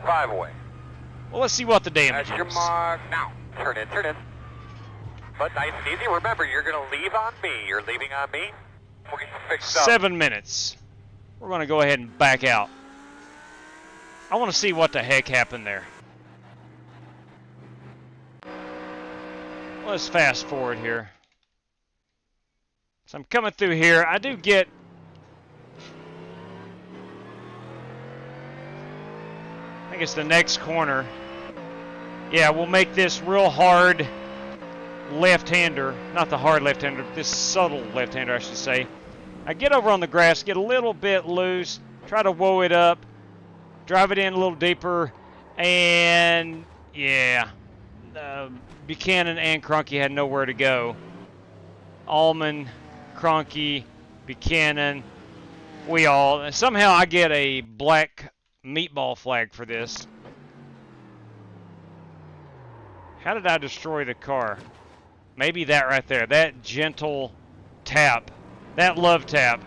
5 away. Well, let's see what the damage That's your is. mark. Now, turn in, turn in. But nice and easy. Remember, you're going to leave on me. You're leaving on me. We'll get you fixed up. 7 minutes. We're going to go ahead and back out. I want to see what the heck happened there. Let's fast forward here. So I'm coming through here. I do get... I think it's the next corner. Yeah, we'll make this real hard left-hander. Not the hard left-hander, this subtle left-hander, I should say. I get over on the grass, get a little bit loose, try to woe it up, drive it in a little deeper, and yeah, Buchanan and Cronky had nowhere to go. Allman, Cronky, Buchanan, we all, somehow I get a black meatball flag for this. How did I destroy the car? Maybe that right there, that gentle tap, that love tap.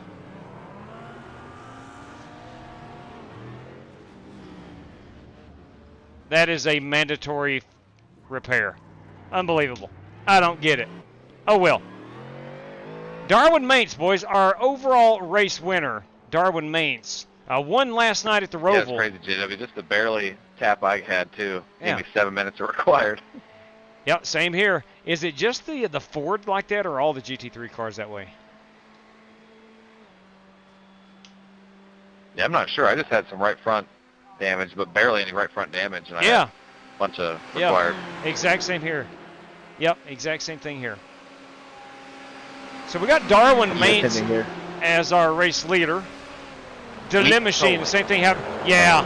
That is a mandatory repair. Unbelievable. I don't get it. Oh well. Darwin Maintz, boys, our overall race winner, Darwin Maintz, won last night at the Roval. Yeah, it's crazy, JW. Just the barely tap I had, too. Yeah. Gave me 7 minutes are required. Yep, same here. Is it just the Ford like that, or all the GT3 cars that way? Yeah, I'm not sure. I just had some right front damage, but barely any right front damage. And I had a bunch of required. Yeah, exact same here. Yep, exact same thing here. So we got Darwin Maintz as our race leader. Delay Machine, the same thing happened. Yeah,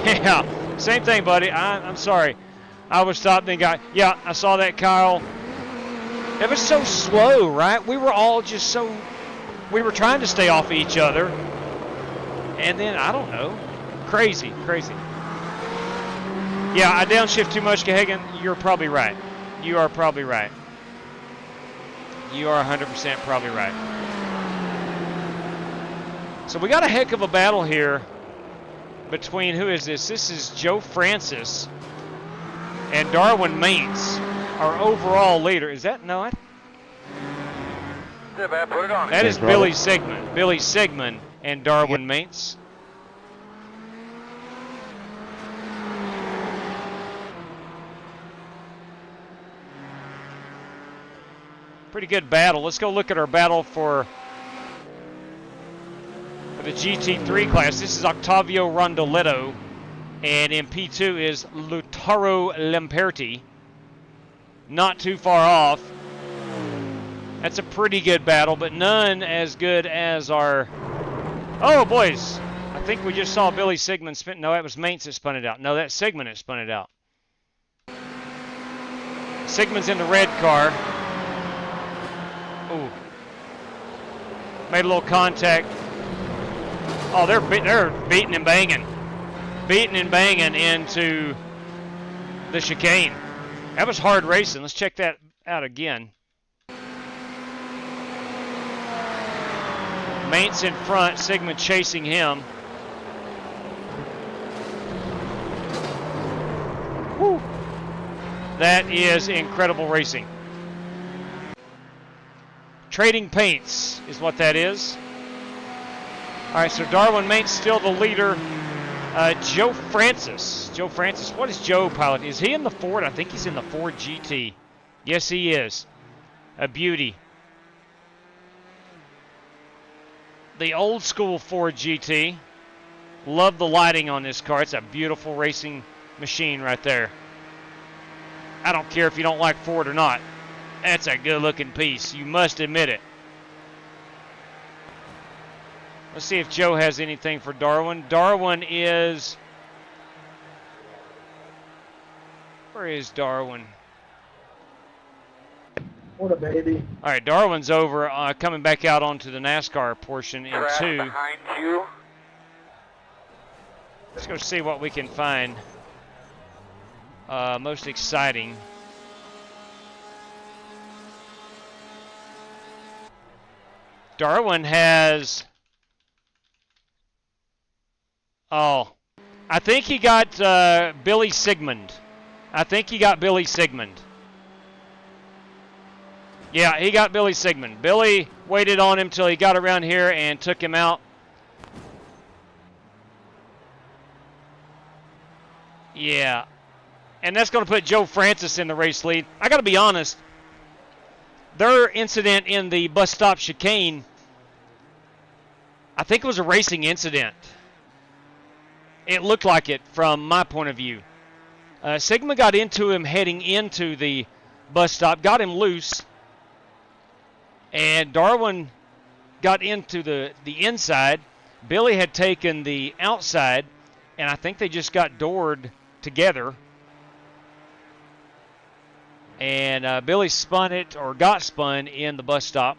yeah, same thing, buddy. I'm sorry. I was stopped and got, yeah, I saw that, Kyle. It was so slow, right? We were all just so, we were trying to stay off of each other. And then, I don't know, crazy, crazy. Yeah, I downshift too much, Gahagan. You're probably right. You are probably right. You are 100% probably right. So we got a heck of a battle here between, who is this? This is Joe Francis and Darwin Maintz, our overall leader. Is that, no, Put it on. that is Billy Sigmund. Billy Sigmund and Darwin Maintz. Pretty good battle. Let's go look at our battle for For the GT3 class, this is Octavio Rondoletto, and in P2 is Lautaro Lamperti. Not too far off. That's a pretty good battle, but none as good as our... Oh, boys. I think we just saw Billy Sigmund spin... No, that was Mainz that spun it out. No, that's Sigmund that spun it out. Sigmund's in the red car. Ooh. Made a little contact. Oh, they're beating and banging. Beating and banging into the chicane. That was hard racing. Let's check that out again. Mainz in front, Sigmund chasing him. Whew. That is incredible racing. Trading paints is what that is. All right, so Darwin Mainz still the leader. Joe Francis. Joe Francis, what is Joe pilot? Is he in the Ford? I think he's in the Ford GT. Yes, he is. A beauty. The old school Ford GT. Love the lighting on this car. It's a beautiful racing machine right there. I don't care if you don't like Ford or not. That's a good looking piece. You must admit it. Let's see if Joe has anything for Darwin. Darwin is... Where is Darwin? What a baby. All right, Darwin's over, coming back out onto the NASCAR portion in 2. Behind you. Let's go see what we can find most exciting. Darwin has... Oh, I think he got Billy Sigmund. I think he got Billy Sigmund. Yeah, he got Billy Sigmund. Billy waited on him till he got around here and took him out. Yeah. And that's going to put Joe Francis in the race lead. I got to be honest. Their incident in the bus stop chicane, I think it was a racing incident. It looked like it from my point of view. Sigma got into him heading into the bus stop, got him loose, and Darwin got into the inside. Billy had taken the outside, and I think they just got doored together. And Billy spun it, or got spun, in the bus stop.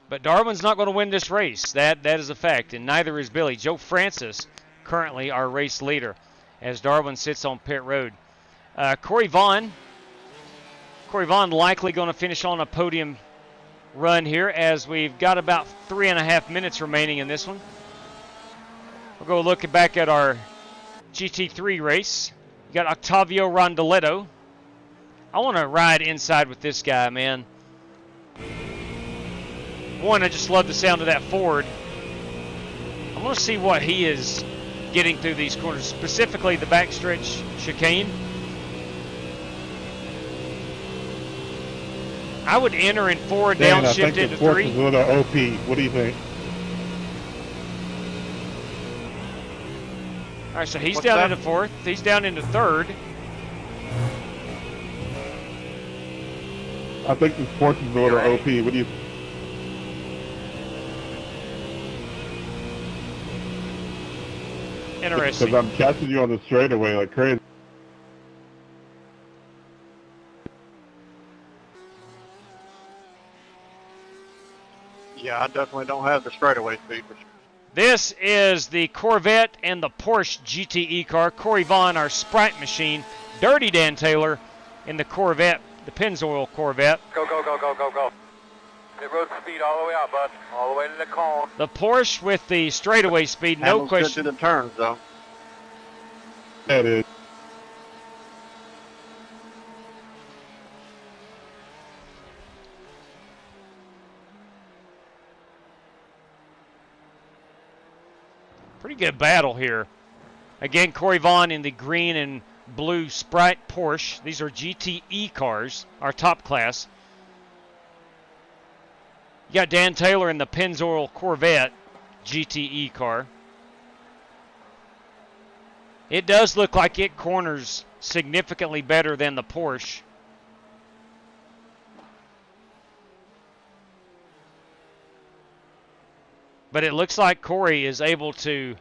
But Darwin's not going to win this race. That is a fact, and neither is Billy. Joe Francis, currently our race leader, as Darwin sits on pit road. Corey Vaughn likely going to finish on a podium run here, as we've got about 3.5 minutes remaining in this one. We'll go look back at our GT3 race. You got Octavio Rondoletto. I want to ride inside with this guy, man. One, I just love the sound of that Ford. I want to see what he is getting through these corners, specifically the backstretch chicane. I would enter in 4, downshift into 3. I think the fourth is a little OP. What do you think? All right, so he's down into 4th. He's down into 3rd. I think the fourth is a little OP. What do you? Interesting. Because I'm catching you on the straightaway like crazy. Yeah, I definitely don't have the straightaway speed. This is the Corvette and the Porsche GTE car. Corey Vaughn, our Sprite machine. Dirty Dan Taylor in the Corvette, the Pennzoil Corvette. Go, go, go, go, go, go. Hit road speed all the way out, bud. All the way to the cone. The Porsche with the straightaway speed, no question. Good to the turns, though. That is. Pretty good battle here. Again, Corey Vaughn in the green and blue Sprite Porsche. These are GTE cars, our top class. You got Dan Taylor in the Pennzoil Corvette GTE car. It does look like it corners significantly better than the Porsche. But it looks like Corey is able to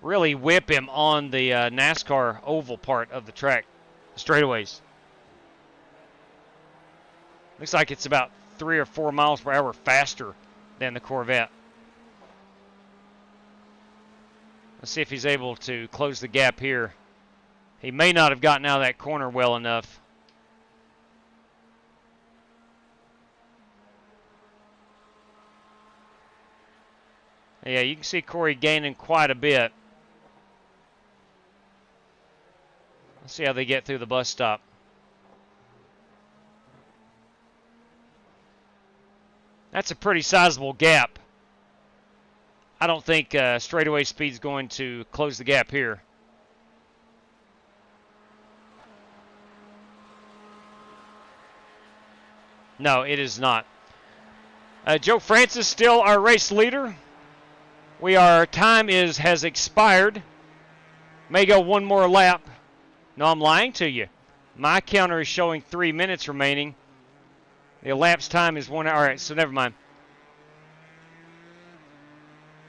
really whip him on the NASCAR oval part of the track, straightaways. Looks like it's about 3 or 4 miles per hour faster than the Corvette. Let's see if he's able to close the gap here. He may not have gotten out of that corner well enough. Yeah, you can see Corey gaining quite a bit. Let's see how they get through the bus stop. That's a pretty sizable gap. I don't think straightaway speed's going to close the gap here. No, it is not. Joe Francis still our race leader. Our time has expired. May go one more lap. No, I'm lying to you. My counter is showing 3 minutes remaining. The elapsed time is 1 hour. All right, so never mind.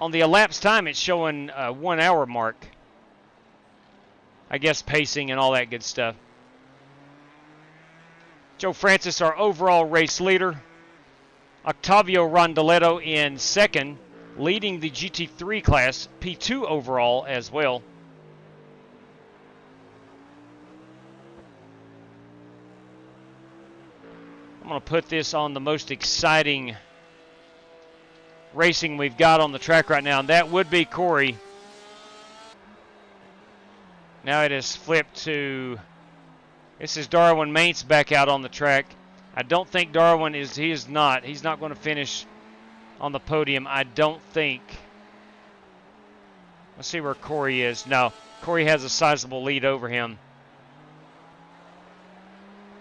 On the elapsed time, it's showing 1 hour mark. I guess pacing and all that good stuff. Joe Francis, our overall race leader. Octavio Rondoletto in second, leading the GT3 class, P2 overall as well. I'm going to put this on the most exciting racing we've got on the track right now, and that would be Corey. Now it has flipped to, this is Darwin Maintz back out on the track. I don't think Darwin he's not going to finish on the podium, I don't think. Let's see where Corey is. No, Corey has a sizable lead over him.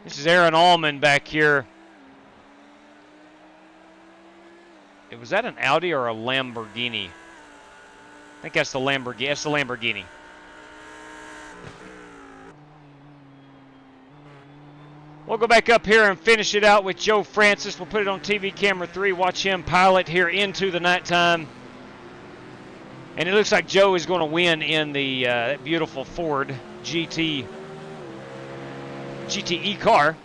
This is Aaron Allman back here. Was that an Audi or a Lamborghini? I think that's the Lamborghini. That's the Lamborghini. We'll go back up here and finish it out with Joe Francis. We'll put it on TV camera 3. Watch him pilot here into the nighttime. And it looks like Joe is going to win in the beautiful Ford GTE car.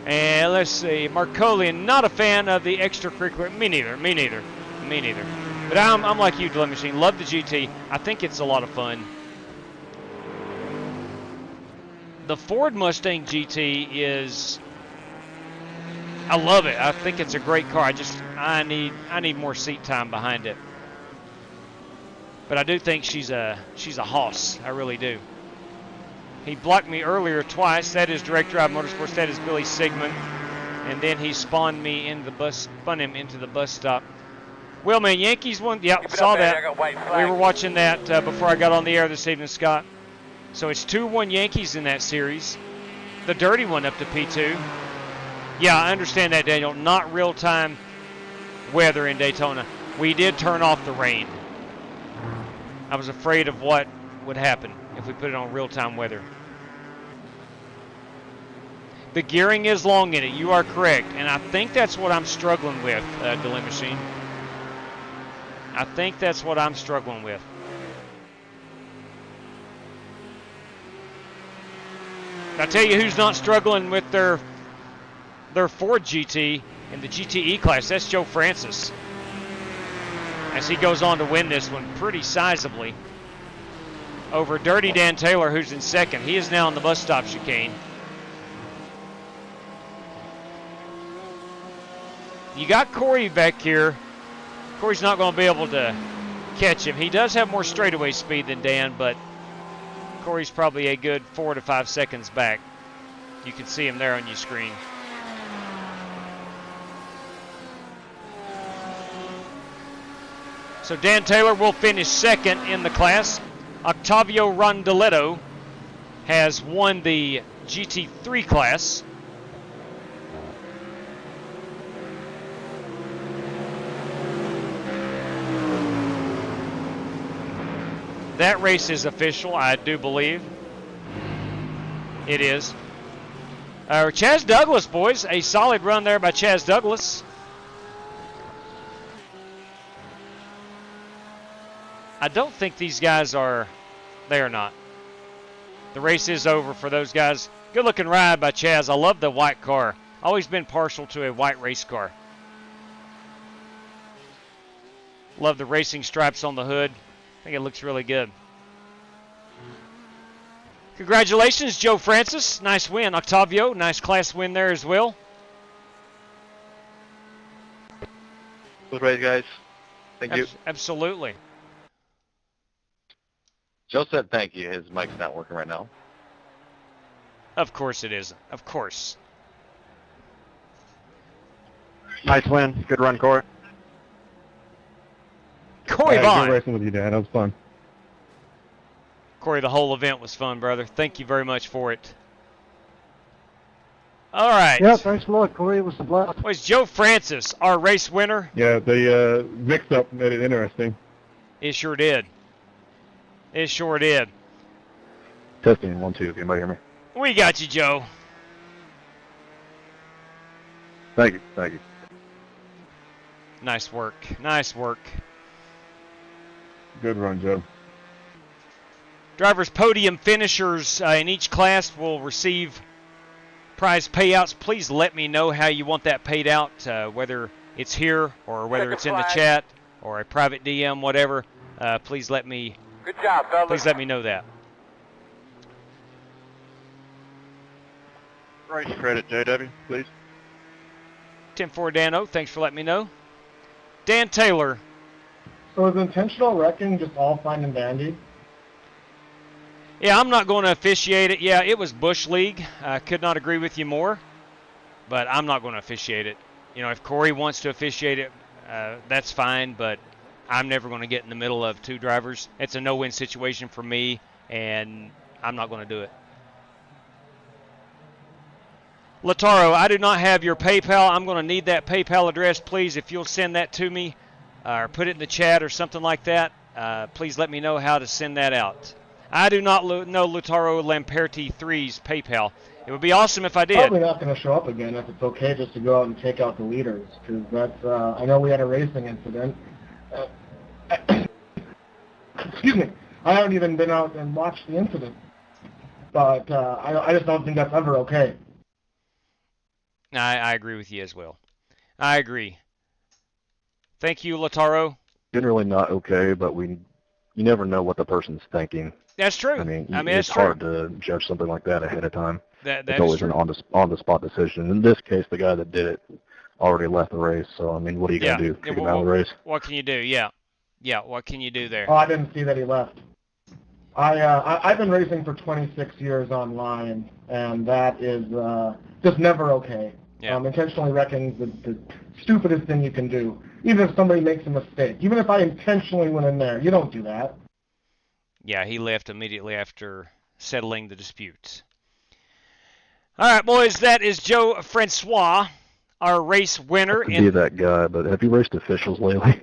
And let's see, Marcolian, not a fan of the extracurricular. Me neither. But I'm like you, Delay Machine. Love the GT. I think it's a lot of fun. The Ford Mustang GT is, I love it. I think it's a great car. I need more seat time behind it. But I do think she's a hoss. I really do. He blocked me earlier twice. That is Direct Drive Motorsports. That is Billy Sigmund. And then he spun him into the bus stop. Wheelman Yankees won. Yep, saw that. We were watching that before I got on the air this evening, Scott. So it's 2-1 Yankees in that series. The dirty one up to P2. Yeah, I understand that, Daniel. Not real-time weather in Daytona. We did turn off the rain. I was afraid of what would happen if we put it on real-time weather. The gearing is long in it. You are correct. And I think that's what I'm struggling with, Delay Machine. I think that's what I'm struggling with. I'll tell you who's not struggling with their Ford GT in the GTE class. That's Joe Francis. As he goes on to win this one pretty sizably over Dirty Dan Taylor, who's in second. He is now on the bus stop chicane. You got Corey back here. Corey's not going to be able to catch him. He does have more straightaway speed than Dan, but Corey's probably a good 4 to 5 seconds back. You can see him there on your screen. So Dan Taylor will finish second in the class. Octavio Rondoletto has won the GT3 class. That race is official, I do believe. It is. Chaz Douglas, boys. A solid run there by Chaz Douglas. I don't think these guys are... They are not. The race is over for those guys. Good-looking ride by Chaz. I love the white car. Always been partial to a white race car. Love the racing stripes on the hood. I think it looks really good. Congratulations, Joe Francis. Nice win. Octavio, nice class win there as well. Good race, guys. Thank you. Absolutely. Joe said thank you. His mic's not working right now. Of course it isn't. Of course. Nice win. Good run, Corey. Corey Good Vaughn. racing with you, Dad. That was fun. Corey, the whole event was fun, brother. Thank you very much for it. All right. Yeah, thanks a lot, Corey. It was a blast. Was Joe Francis our race winner? Yeah, the mix-up made it interesting. It sure did. It sure did. Testing 1, 2. Can anybody hear me? We got you, Joe. Thank you. Thank you. Nice work. Nice work. Good run, Joe. Drivers' podium finishers in each class will receive prize payouts. Please let me know how you want that paid out, whether it's here or whether it's in the chat or a private DM, whatever. Please let me. Good job, fellas. Please let me know that. Race credit, JW, please. 10-4 Dano, thanks for letting me know. Dan Taylor. So is intentional wrecking just all fine and dandy? Yeah, I'm not going to officiate it. Yeah, it was Bush League. I could not agree with you more, but I'm not going to officiate it. You know, if Corey wants to officiate it, that's fine, but I'm never going to get in the middle of two drivers. It's a no-win situation for me, and I'm not going to do it. Lataro, I do not have your PayPal. I'm going to need that PayPal address, please. If you'll send that to me or put it in the chat or something like that, please let me know how to send that out. I do not know Lataro Lamperti 3's PayPal. It would be awesome if I did. Probably not going to show up again if it's okay just to go out and take out the leaders, because that's, I know we had a racing incident. Excuse me. I haven't even been out and watched the incident, but I just don't think that's ever okay. I agree with you as well. I agree. Thank you, Lataro. Generally not okay, but you never know what the person's thinking. That's true. I mean it's it's hard to judge something like that ahead of time. That it's always true. an on-the-spot decision. In this case, the guy that did it already left the race. So, I mean, what are you going to do? Kick him out of the race? What can you do? Yeah. Yeah, what can you do there? Oh, I didn't see that he left. I've been racing for 26 years online, and that is just never okay. Yeah. Intentionally wrecking is the stupidest thing you can do. Even if somebody makes a mistake. Even if I intentionally went in there, you don't do that. Yeah, he left immediately after settling the disputes. All right, boys, that is Joe Francois, our race winner. I could be that guy, but have you raced officials lately?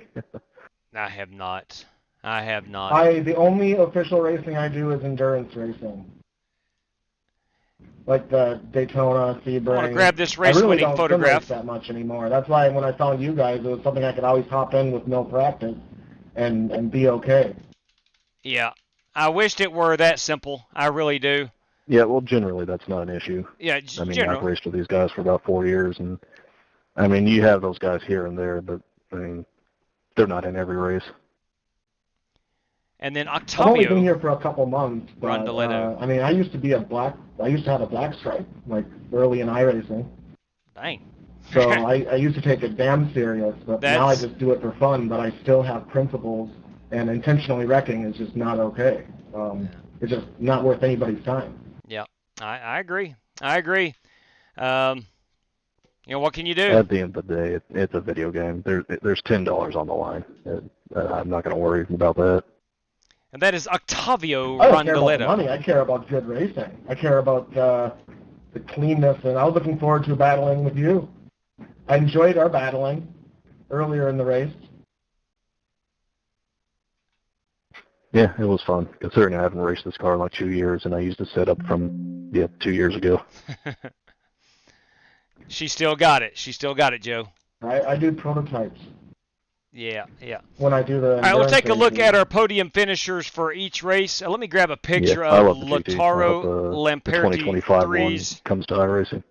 I have not. I have not. The only official racing I do is endurance racing. Like the Daytona, Sebring. I want to grab this race really winning photograph. Race that much anymore. That's why when I found you guys, it was something I could always hop in with no practice and be okay. Yeah. I wished it were that simple. I really do. Yeah, well, generally that's not an issue. Yeah, I mean, generally. I've raced with these guys for about 4 years, and I mean, you have those guys here and there, but I mean, they're not in every race. And then I've only been Octavio. here for a couple months, but I mean, I used to have a black stripe, like early in iRacing. Dang. So I used to take it damn serious, but now I just do it for fun, but I still have principles, and intentionally wrecking is just not okay. It's just not worth anybody's time. Yeah, I agree. I agree. You know, what can you do? At the end of the day, it's a video game. There's $10 on the line. I'm not going to worry about that. And that is Octavio I don't care about the Rondoletto. money. I care about good racing. I care about the cleanness, and I was looking forward to battling with you. I enjoyed our battling earlier in the race. Yeah, it was fun, considering I haven't raced this car in like 2 years, and I used the setup from 2 years ago. She still got it. She still got it, Joe. I do prototypes. Yeah. When I do the. All right, we'll take a look at our podium finishers for each race. Let me grab a picture I of love the GT. Lataro the Lamperti 2025 3s. one comes to iRacing.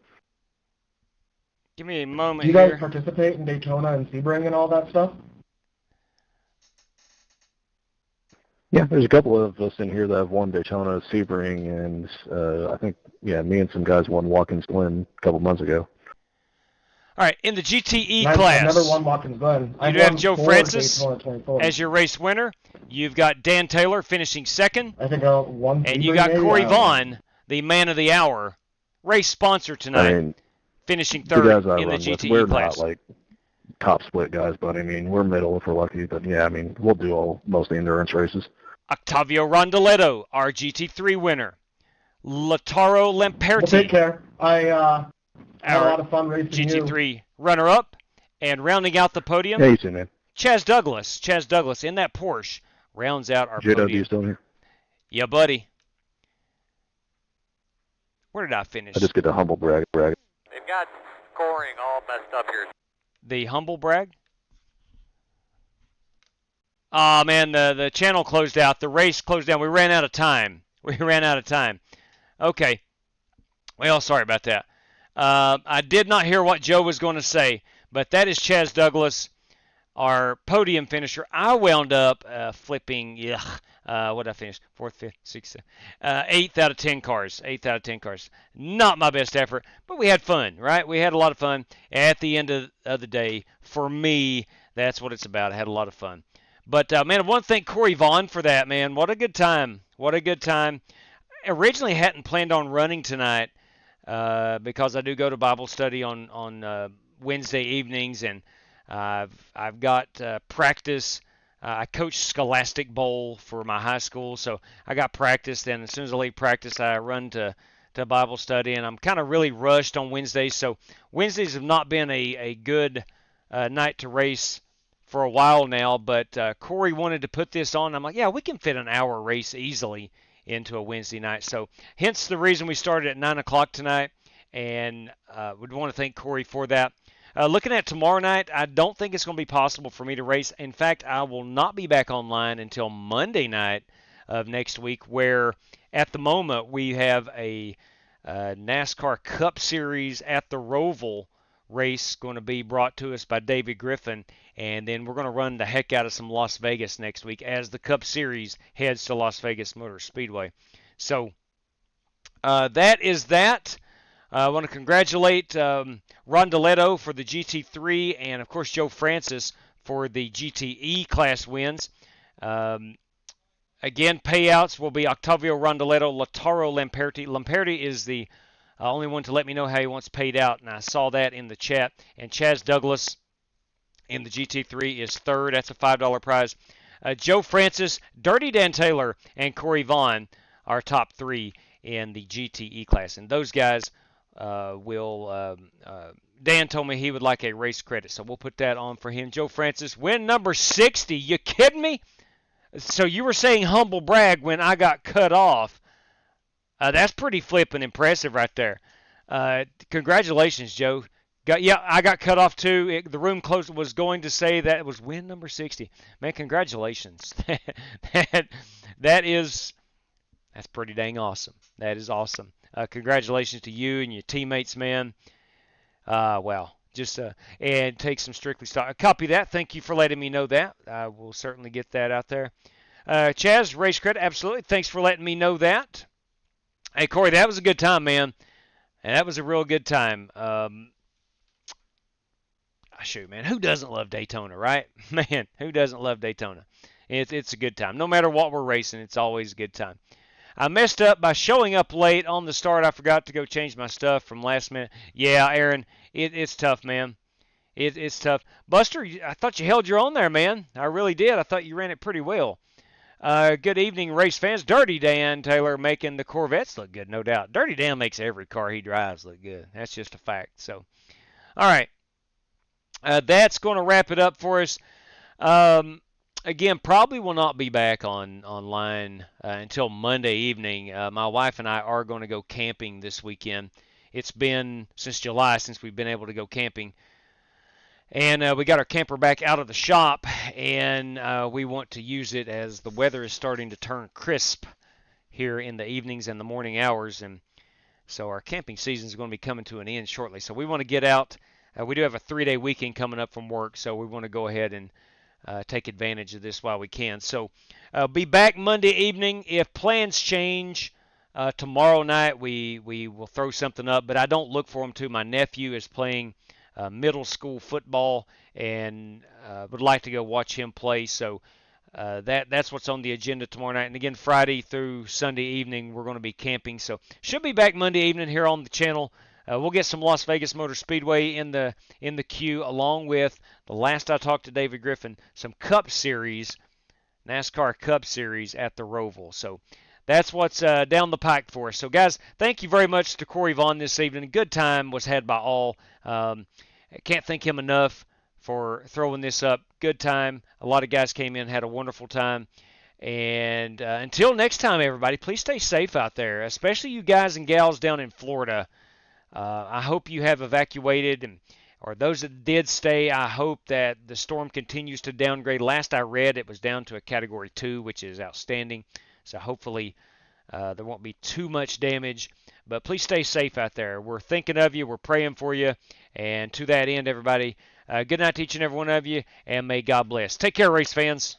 Give me a moment Do you guys here. participate in Daytona and Sebring and all that stuff? Yeah, there's a couple of us in here that have won Daytona, Sebring, and I think, me and some guys won Watkins Glen a couple months ago. All right, in the GTE I've class, never won Watkins Glen. you have Joe Francis as your race winner. You've got Dan Taylor finishing second. I think I won. And you got Corey Vaughn, the man of the hour, race sponsor tonight, finishing third in the GTE we're class. Not like top split guys, but I mean, we're middle if we're lucky. But yeah, I mean, we'll do mostly endurance races. Octavio Rondoletto, our GT3 winner. Lataro Lamperti. Well, take care. I had a lot of fun racing GT3 runner-up. And rounding out the podium, yeah, you too, man. Chaz Douglas. Chaz Douglas in that Porsche rounds out our JW podium. still here? Yeah, buddy. Where did I finish? I just get the humble brag. They've got scoring all messed up here. The humble brag? Oh, man, the channel closed out. The race closed down. We ran out of time. Okay. Well, sorry about that. I did not hear what Joe was going to say, but that is Chaz Douglas, our podium finisher. I wound up flipping, what did I finish? 4th, 5th, 6th, 8th out of 10 cars. 8th out of 10 cars. Not my best effort, but we had fun, right? We had a lot of fun. At the end of the day, for me, that's what it's about. I had a lot of fun. But, man, I want to thank Corey Vaughn for that, man. What a good time. What a good time. Originally hadn't planned on running tonight because I do go to Bible study on Wednesday evenings, and I've got practice. I coach Scholastic Bowl for my high school, so I got practice. Then as soon as I leave practice, I run to Bible study, and I'm kind of really rushed on Wednesdays. So Wednesdays have not been a good night to race for a while now, but Corey wanted to put this on. I'm like, yeah, we can fit an hour race easily into a Wednesday night. So hence the reason we started at 9 o'clock tonight, and would want to thank Corey for that. Looking at tomorrow night, I don't think it's going to be possible for me to race. In fact, I will not be back online until Monday night of next week, where at the moment we have a NASCAR Cup Series at the Roval race going to be brought to us by David Griffin, and then we're going to run the heck out of some Las Vegas next week as the Cup Series heads to Las Vegas Motor Speedway. So that is that. I want to congratulate Rondoletto for the GT3 and, of course, Joe Francis for the GTE class wins. Again, payouts will be Octavio Rondoletto, Lataro Lamperti. Lamperti is the only one to let me know how he wants paid out, and I saw that in the chat. And Chaz Douglas in the GT3 is third. That's a $5 prize. Joe Francis, Dirty Dan Taylor, and Corey Vaughn are top three in the GTE class. And those guys Dan told me he would like a race credit, so we'll put that on for him. Joe Francis, win number 60. You kidding me? So you were saying humble brag when I got cut off. That's pretty flippin' impressive right there. Congratulations, Joe. I got cut off too. The room closed was going to say that it was win number 60. Man, congratulations. That's pretty dang awesome. That is awesome. Congratulations to you and your teammates, man. And take some Strictly stock. Copy that. Thank you for letting me know that. I will certainly get that out there. Chaz, race credit, absolutely. Thanks for letting me know that. Hey, Corey, that was a good time, man. And that was a real good time. Shoot, man, who doesn't love Daytona, right? Man, who doesn't love Daytona? It's a good time. No matter what we're racing, it's always a good time. I messed up by showing up late on the start. I forgot to go change my stuff from last minute. Yeah, Aaron, it's tough, man. It's tough. Buster, I thought you held your own there, man. I really did. I thought you ran it pretty well. Good evening, race fans. Dirty Dan Taylor making the Corvettes look good, no doubt. Dirty Dan makes every car he drives look good. That's just a fact. So, all right. That's going to wrap it up for us. again, probably will not be back online until Monday evening. My wife and I are going to go camping this weekend. It's been since July since we've been able to go camping. And we got our camper back out of the shop, and we want to use it as the weather is starting to turn crisp here in the evenings and the morning hours. And so our camping season is going to be coming to an end shortly. So we want to get out. We do have a 3-day weekend coming up from work, so we want to go ahead and take advantage of this while we can. So be back Monday evening. If plans change, tomorrow night we will throw something up, but I don't look for them to. My nephew is playing middle school football, and would like to go watch him play. So that's what's on the agenda tomorrow night. And again, Friday through Sunday evening, we're going to be camping. So should be back Monday evening here on the channel. We'll get some Las Vegas Motor Speedway in the queue, along with the last I talked to David Griffin, some Cup Series, NASCAR Cup Series at the Roval. So that's what's down the pike for us. So, guys, thank you very much to Corey Vaughn this evening. A good time was had by all. I can't thank him enough for throwing this up. Good time. A lot of guys came in, had a wonderful time. And until next time, everybody, please stay safe out there, especially you guys and gals down in Florida. I hope you have evacuated, or those that did stay, I hope that the storm continues to downgrade. Last I read, it was down to a Category 2, which is outstanding. So hopefully there won't be too much damage. But please stay safe out there. We're thinking of you. We're praying for you. And to that end, everybody, good night to each and every one of you, and may God bless. Take care, race fans.